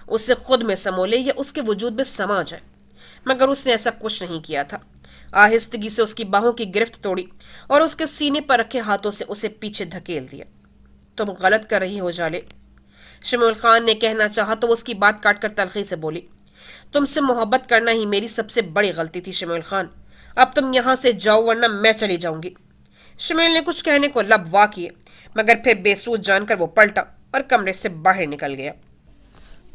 Speaker 1: اسے خود میں سمو لے یا اس کے وجود میں سما جائے، مگر اس نے ایسا کچھ نہیں کیا تھا۔ آہستگی سے اس کی باہوں کی گرفت توڑی اور اس کے سینے پر رکھے ہاتھوں سے اسے پیچھے دھکیل دیا۔ تم غلط کر رہی ہو جالے، شمیل خان نے کہنا چاہا تو اس کی بات کاٹ کر تلخی سے بولی، تم سے محبت کرنا ہی میری سب سے بڑی غلطی تھی شمیل خان، اب تم یہاں سے جاؤ ورنہ میں چلی جاؤں گی۔ شمیل نے کچھ کہنے کو لب وا کیے مگر پھر بے سود جان کر وہ پلٹا اور کمرے سے باہر نکل گیا۔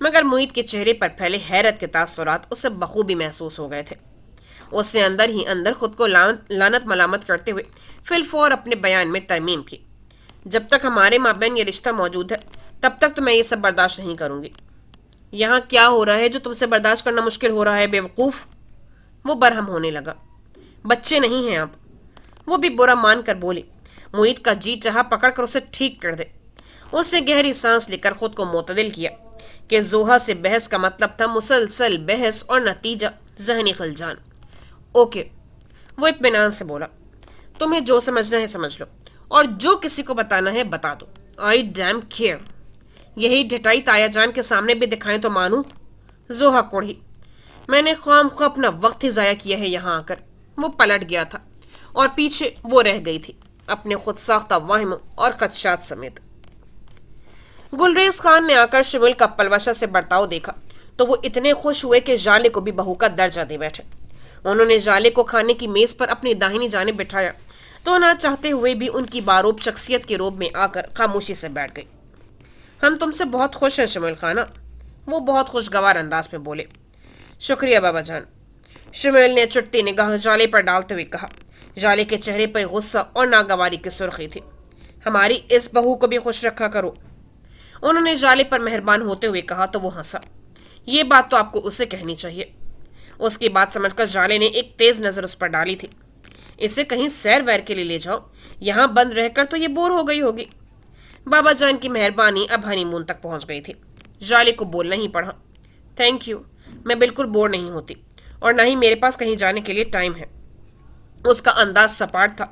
Speaker 1: مگر محیط کے چہرے پر پھیلے حیرت کے تاثرات اسے بخوبی محسوس ہو گئے تھے۔ اس نے اندر ہی اندر خود کو لعنت ملامت کرتے ہوئے فی الفور اپنے بیان میں ترمیم کی۔ جب تک ہمارے مابین یہ رشتہ موجود ہے تب تک تو میں یہ سب برداشت نہیں کروں گی۔ یہاں کیا ہو رہا ہے جو تم سے برداشت کرنا مشکل ہو رہا ہے بے وقوف؟ وہ برہم ہونے لگا۔ بچے نہیں ہیں آپ، وہ بھی برا مان کر بولی۔ محیط کا جی چاہا پکڑ کر اسے ٹھیک کر دے۔ اس نے گہری سانس لے کر خود کو معتدل کیا کہ زوہا سے بحث کا مطلب تھا مسلسل بحث اور نتیجہ ذہنی خلجان۔ اوکے، وہ اطمینان سے بولا، تمہیں جو سمجھنا ہے سمجھ لو اور جو کسی کو بتانا ہے بتا دو۔ آئی ڈیم کیئر۔ یہی ڈھٹائی تایا جان کے سامنے بھی دکھائیں تو مانوں؟ زوہا کوڑھی، میں نے خواہ مخواہ اپنا وقت ہی ضائع کیا ہے یہاں آ کر۔ وہ پلٹ گیا تھا اور پیچھے وہ رہ گئی تھی اپنے خود ساختہ واہموں اور خدشات سمیت۔ گلریز خان نے آ کر شمول کا پلوشہ سے برتاؤ دیکھا تو وہ اتنے خوش ہوئے کہ ژالے کو بھی بہو کا درجہ دے بیٹھے۔ انہوں نے ژالے کو کھانے کی میز پر اپنی داہنی جانب بٹھایا تو نہ چاہتے ہوئے بھی ان کی باروب شخصیت کے روب میں آ کر خاموشی سے بیٹھ گئی۔ ہم تم سے بہت خوش ہیں شمول خانہ، وہ بہت خوشگوار انداز میں بولے۔ شکریہ بابا جان، شمول نے چٹتی نگاہ ژالے پر ڈالتے ہوئے کہا۔ ژالے کے چہرے پر غصہ اور ناگواری کی سرخی تھی۔ ہماری اس بہو کو بھی خوش رکھا کرو، انہوں نے ژالے پر مہربان ہوتے ہوئے کہا تو وہ ہنسا۔ یہ بات تو آپ کو اسے کہنی چاہیے۔ اس کی بات سمجھ کر ژالے نے ایک تیز نظر اس پر ڈالی تھی۔ اسے کہیں سیر ویر کے لیے لے جاؤ، یہاں بند رہ کر تو یہ بور ہو گئی ہوگی۔ بابا جان کی مہربانی اب ہنی مون تک پہنچ گئی تھی۔ ژالے کو بولنا ہی پڑا۔ تھینک یو، میں بالکل بور نہیں ہوتی اور نہ ہی میرے پاس کہیں جانے کے لیے ٹائم ہے۔ اس کا انداز سپاٹ تھا۔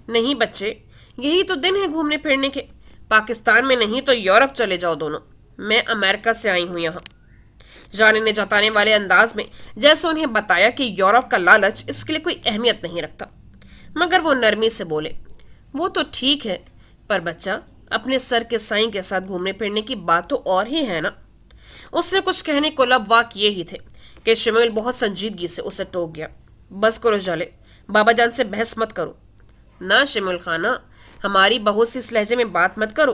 Speaker 1: نہیں بچے، یہی تو دن ہے گھومنے پھرنے کے۔ پاکستان میں نہیں تو یورپ چلے جاؤ دونوں، میں امریکہ سے آئی ہوں یہاں۔ ژالے نے جتانے والے انداز میں جیسے انہیں بتایا کہ یورپ کا لالچ اس کے لیے کوئی اہمیت نہیں رکھتا، مگر وہ نرمی سے بولے، وہ تو ٹھیک ہے پر بچہ اپنے سر کے سائیں کے ساتھ گھومنے پھرنے کی بات تو اور ہی ہے نا۔ اس نے کچھ کہنے کو لب وا کیے ہی تھے کہ شمول بہت سنجیدگی سے اسے ٹوک گیا۔ بس کرو ژالے، بابا جان سے بحث مت کرو۔ نہ شمول خانہ، ہماری بہو سے اس لہجے میں بات مت کرو۔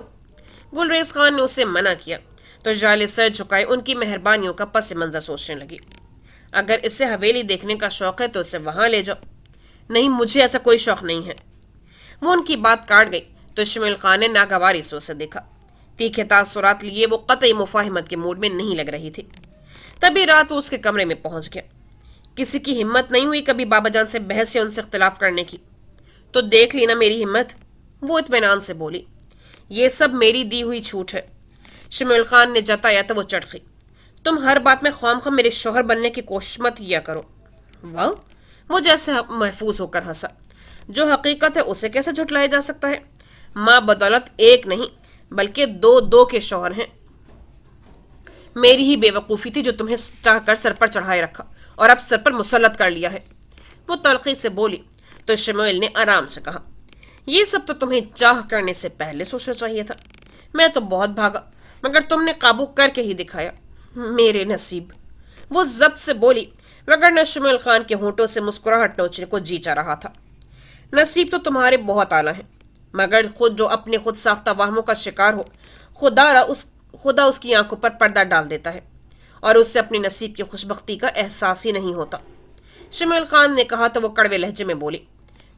Speaker 1: گلریز خان نے اسے منع کیا تو ژالے سر جھکائے ان کی مہربانیوں کا پس منظر سوچنے لگی۔ اگر اسے حویلی دیکھنے کا شوق ہے تو اسے وہاں لے جاؤ۔ نہیں، مجھے ایسا کوئی شوق نہیں ہے۔ وہ ان کی بات کاٹ گئی تو شمول خان نے ناگواری سے اسے دیکھا۔ تیکھے تاثرات لیے وہ قطعی مفاہمت کے موڈ میں نہیں لگ رہی تھی۔ تبھی رات وہ اس کے کمرے میں پہنچ گیا۔ کسی کی ہمت نہیں ہوئی کبھی بابا جان سے بحث یا ان سے اختلاف کرنے کی؟ تو دیکھ لینا میری ہمت، وہ اطمینان سے بولی۔ یہ سب میری دی ہوئی چھوٹ ہے۔ شمول خان نے جتایا تو وہ چڑھ گئی۔ تم ہر بات میں خواہ مخواہ میرے شوہر بننے کی کوشش مت کیا کرو۔ واہ، وہ جیسے محفوظ ہو کر ہنسا۔ جو حقیقت ہے اسے کیسے جھٹلایا جا سکتا ہے؟ ماں بدولت ایک نہیں بلکہ دو دو کے شوہر ہیں۔ میری ہی بے وقوفی تھی جو تمہیں چاہ کر سر پر چڑھائے رکھا اور اب سر پر مسلط کر لیا ہے۔ وہ تلخی سے بولی تو شمول نے آرام سے کہا، یہ سب تو تمہیں چاہ کرنے سے پہلے سوچنا چاہیے تھا۔ میں تو بہت بھاگا مگر تم نے قابو کر کے ہی دکھایا۔ میرے نصیب، وہ ضبط سے بولی وگرنہ شمول خان کے ہونٹوں سے مسکراہٹ نوچنے کو جی چاہ رہا تھا۔ نصیب تو تمہارے بہت اعلیٰ ہیں مگر خود جو اپنے خود ساختہ واہموں کا شکار ہو، خدا اس کی آنکھوں پر پردہ ڈال دیتا ہے اور اس سے اپنی نصیب کی خوشبختی کا احساس ہی نہیں ہوتا۔ شمول خان نے کہا تو وہ کڑوے لہجے میں بولی،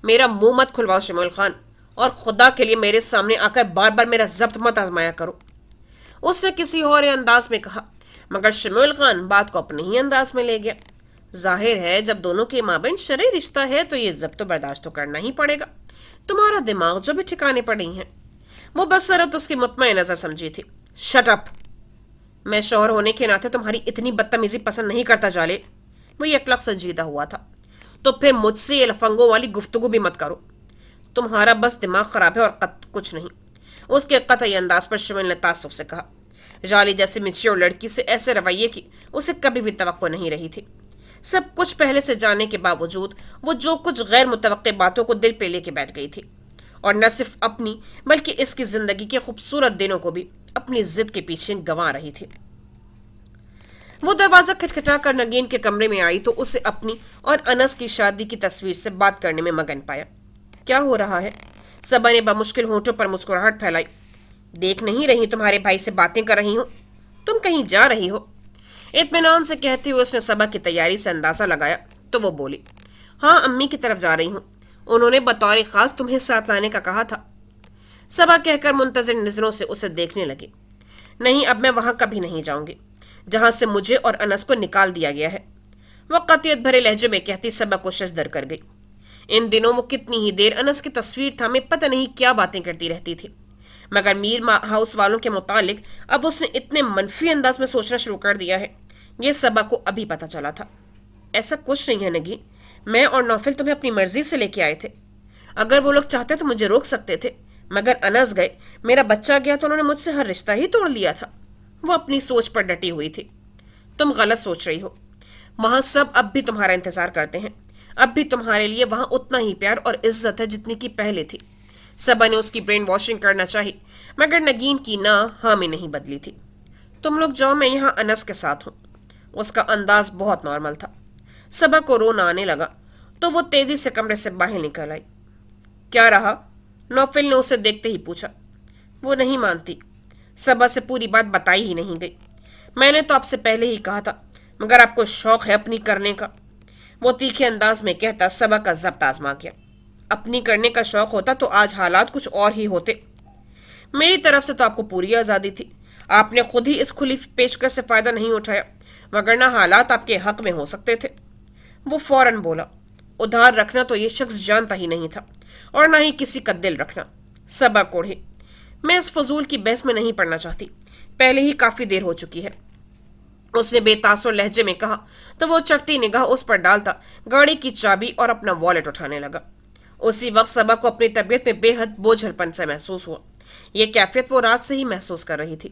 Speaker 1: میرا منہ مت کھلواؤ شمول خان، اور خدا کے لیے میرے سامنے آ کر بار بار میرا ضبط مت آزمایا کرو۔ اس نے کسی اور انداز میں کہا مگر شمول خان بات کو اپنے ہی انداز میں لے گیا۔ ظاہر ہے جب دونوں کے مابین شرعی رشتہ ہے تو یہ ضبط برداشت تو کرنا ہی پڑے گا۔ تمہارا دماغ جو بھی ٹھکانے پر نہیں ہے۔ وہ بصرت اس کی مطمئن نظر سمجھی تھی۔ شٹ اپ، میں شوہر ہونے کے ناطے تمہاری اتنی بدتمیزی پسند نہیں کرتا ژالے۔ وہ یکلخ سنجیدہ ہوا تھا۔ تو پھر مجھ سے یہ لفنگوں والی گفتگو بھی مت کرو۔ تمہارا بس دماغ خراب ہے اور کچھ نہیں۔ اس کے قطعی انداز پر شمول نے تعصب سے کہا۔ ژالے جیسے میچور لڑکی سے ایسے رویے کی اسے کبھی بھی توقع نہیں رہی تھی۔ سب کچھ پہلے سے جاننے کے باوجود وہ جو کچھ غیر متوقع باتوں کو دل پہ لے کے بیٹھ گئی تھی اور نہ صرف اپنی بلکہ اس کی زندگی کے خوبصورت دنوں کو بھی اپنی ضد کے پیچھے گنوا رہی تھی۔ وہ دروازہ کھٹکھٹا کر نگین کے کمرے میں آئی تو اسے اپنی اور انس کی شادی کی تصویر سے بات کرنے میں مگن پایا۔ کیا ہو رہا ہے؟ صبا نے بمشکل ہونٹوں پر مسکراہٹ پھیلائی۔ دیکھ نہیں رہی تمہارے بھائی سے باتیں کر رہی ہوں۔ تم کہیں جا رہی ہو؟ اطمینان سے کہتے ہوئے اس نے صبا کی تیاری سے اندازہ لگایا تو وہ بولی، ہاں امی کی طرف جا رہی ہوں، انہوں نے بطور خاص تمہیں ساتھ لانے کا کہا تھا۔ صبا کہہ کر منتظر نظروں سے اسے دیکھنے لگی۔ نہیں، اب میں وہاں کبھی نہیں جاؤں گی جہاں سے مجھے اور انس کو نکال دیا گیا ہے، وہ قطعیت بھرے لہجے میں کہتی صبا کو ششدر کر گئی۔ ان دنوں وہ کتنی ہی دیر انس کی تصویر تھامے پتہ نہیں کیا باتیں کرتی رہتی تھی، مگر میر ہاؤس والوں کے متعلق اب اس نے اتنے منفی انداز میں سوچنا شروع کر دیا ہے، یہ صبا کو ابھی پتہ چلا تھا۔ ایسا کچھ نہیں ہے نگی، میں اور نوفل تمہیں اپنی مرضی سے لے کے آئے تھے، اگر وہ لوگ چاہتے تو مجھے روک سکتے تھے، مگر انس گئے، میرا بچہ گیا تو انہوں نے مجھ سے ہر رشتہ ہی توڑ لیا تھا۔ وہ اپنی سوچ پر ڈٹی ہوئی تھی۔ تم غلط سوچ رہی ہو، وہاں سب اب بھی تمہارا انتظار کرتے ہیں، اب بھی تمہارے لیے وہاں اتنا ہی پیار اور عزت ہے جتنی کی پہلے تھی۔ صبا نے اس کی برین واشنگ کرنا چاہی، مگر نگین کی نہ ہاں میں نہیں بدلی تھی۔ تم لوگ جاؤ، میں یہاں انس کے ساتھ ہوں۔ اس کا انداز بہت نارمل تھا۔ صبا کو رونا آنے لگا تو وہ تیزی سے کمرے سے باہر نکل آئی۔ کیا رہا؟ نوفل نے اسے دیکھتے ہی پوچھا۔ وہ نہیں مانتی، صبا سے پوری بات بتائی ہی نہیں گئی۔ میں نے تو آپ سے پہلے ہی کہا تھا، مگر آپ کو شوق ہے اپنی کرنے کا، وہ تیکھے انداز میں کہتا صبا کا ضبط آزما گیا۔ اپنی کرنے کا شوق ہوتا تو آج حالات کچھ اور ہی ہوتے۔ میری طرف سے تو آپ کو پوری آزادی تھی، آپ نے خود ہی اس کھلی پیشکش سے فائدہ نہیں اٹھایا، وگرنہ حالات آپ کے حق میں ہو سکتے تھے۔ وہ فوراً بولا، ادھار رکھنا تو یہ شخص جانتا ہی نہیں تھا، اور نہ ہی کسی کا دل رکھنا۔ صبا کوڑھی، میں اس فضول کی بحث میں نہیں پڑنا چاہتی، پہلے ہی کافی دیر ہو چکی ہے، اس نے بے تاثر لہجے میں کہا تو وہ چڑھتی نگاہ اس پر ڈالتا گاڑی کی چابی اور اپنا والیٹ اٹھانے لگا۔ اسی وقت صبا کو اپنی طبیعت میں بے حد بوجھل پن سے محسوس ہوا۔ یہ کیفیت وہ رات سے ہی محسوس کر رہی تھی،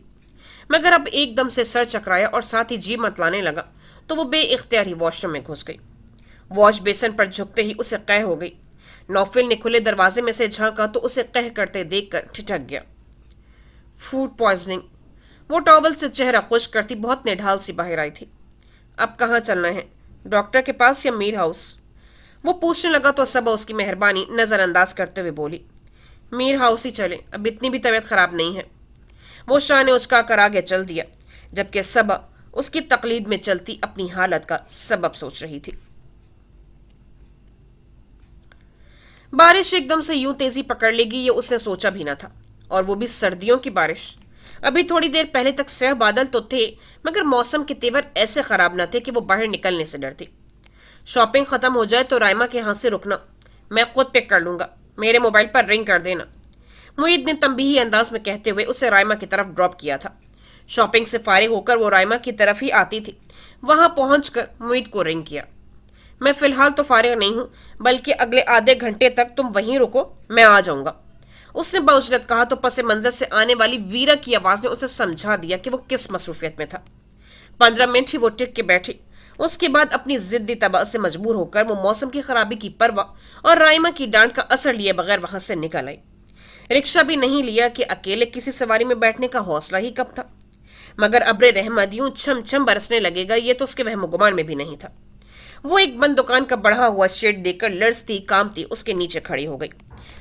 Speaker 1: مگر اب ایک دم سے سر چکرایا اور ساتھ ہی جی متلانے لگا تو وہ بے اختیار ہی واش روم میں گھس گئی۔ واش بیسن پر جھکتے ہی اسے قے ہو گئی۔ نوفل نے کھلے دروازے میں سے جھانکا تو اسے قہ کرتے دیکھ کر ٹھٹک گیا۔ فوڈ پوائزننگ، وہ ٹاول سے چہرہ خشک کرتی بہت نڈھال سی باہر آئی تھی۔ اب کہاں چلنا ہے، ڈاکٹر کے پاس یا میر ہاؤس؟ وہ پوچھنے لگا تو صبا اس کی مہربانی نظر انداز کرتے ہوئے بولی، میر ہاؤس ہی چلے، اب اتنی بھی طبیعت خراب نہیں ہے۔ وہ شانے اچکا کر آگے چل دیا، جبکہ صبا اس کی تقلید میں چلتی اپنی حالت کا سبب سوچ رہی تھی۔ بارش ایک دم سے یوں تیزی پکڑ لے گی یہ اس نے سوچا بھی نہ تھا، اور وہ بھی سردیوں کی بارش۔ ابھی تھوڑی دیر پہلے تک سیاہ بادل تو تھے، مگر موسم کے تیور ایسے خراب نہ تھے کہ وہ باہر نکلنے سے ڈرتی۔ شاپنگ ختم ہو جائے تو رائما کے ہاں سے رکنا، میں خود پک کر لوں گا، میرے موبائل پر رنگ کر دینا، معید نے تنبیہی انداز میں کہتے ہوئے اسے رائما کی طرف ڈراپ کیا تھا۔ شاپنگ سے فارغ ہو کر وہ رائما کی طرف ہی آتی تھی، وہاں پہنچ کر معید کو رنگ کیا۔ میں فی الحال تو فارغ نہیں ہوں، بلکہ اگلے آدھے گھنٹے تک تم وہیں رکو، میں آ جاؤں گا، اس نے باوجرت کہا تو پس منظر سے آنے والی ویرا کی آواز نے اسے سمجھا دیا کہ وہ کس مصروفیت میں تھا۔ 15 منٹ ہی وہ ٹک کے بیٹھی، اس کے بعد اپنی ضدی طبع سے مجبور ہو کر وہ موسم کی خرابی کی پرواہ اور رائما کی ڈانٹ کا اثر لیے بغیر وہاں سے نکل آئی۔ رکشہ بھی نہیں لیا کہ اکیلے کسی سواری میں بیٹھنے کا حوصلہ ہی کب تھا، مگر ابر رحمت یوں چھم چھم برسنے لگے گا یہ تو اس کے وہم و گمان میں بھی نہیں تھا۔ وہ ایک بند دکان کا بڑھا ہوا شیڈ دیکھ کر لرزتی کامتی اس کے نیچے کھڑی ہو گئی۔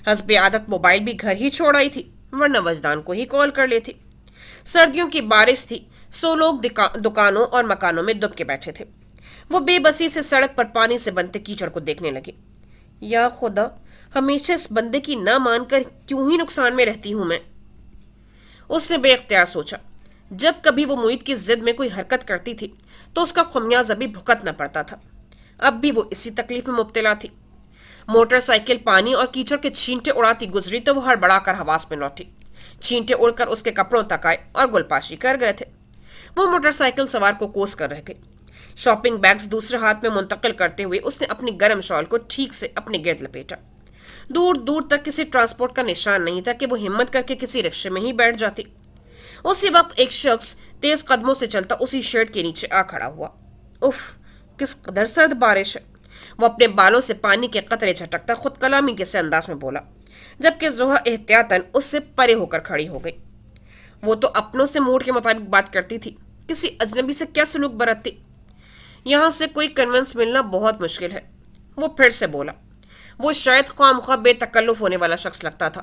Speaker 1: حسب عادت موبائل بھی گھر ہی چھوڑ آئی تھی، ورنہ وجدان کو ہی کال کر لیتی۔ سردیوں کی بارش تھی، سو لوگ دکانوں اور مکانوں میں دب کے بیٹھے تھے۔ وہ بے بسی سے سڑک پر پانی سے بنتے کیچڑ کو دیکھنے لگی۔ یا خدا، ہمیشہ اس بندے کی نہ مان کر کیوں ہی نقصان میں رہتی ہوں میں، اس نے بے اختیار سوچا۔ جب کبھی وہ معید کی ضد میں کوئی حرکت کرتی تھی تو اس کا خمیازہ بھی بھگتنا پڑتا تھا۔ اب بھی وہ اسی تکلیف میں مبتلا تھی۔ موٹر سائیکل پانی اور کیچڑ کے چھینٹے اڑاتی گزری تو وہ ہڑبڑا کر حواس میں لوٹی۔ چھینٹے اڑ کر اس کے کپڑوں تک آئے اور گلپاشی کر گئے تھے۔ وہ موٹر سائیکل سوار کو کوس کر رہ گئی۔ شاپنگ بیگز دوسرے ہاتھ میں منتقل کرتے ہوئے اس نے اپنی گرم شال کو ٹھیک سے اپنے گرد لپیٹا۔ دور دور تک کسی ٹرانسپورٹ کا نشان نہیں تھا کہ وہ ہمت کر کے کسی رکشے میں ہی بیٹھ جاتی۔ اسی وقت ایک شخص تیز قدموں سے چلتا اسی شیڈ کے نیچے آ کھڑا ہوا۔ اف، کس قدر سرد بارش ہے، وہ اپنے بالوں سے پانی کے قطرے جھٹکتا خود کلامی کے سے انداز میں بولا، جبکہ زوہا احتیاطاً اس سے پرے ہو کر کھڑی ہو گئی۔ وہ تو اپنوں سے موڈ کے مطابق بات کرتی تھی، کسی اجنبی سے کیا سلوک برتتی؟ یہاں سے کوئی کنونس ملنا بہت مشکل ہے، وہ پھر سے بولا۔ وہ شاید خواہ مخواہ بے تکلف ہونے والا شخص لگتا تھا،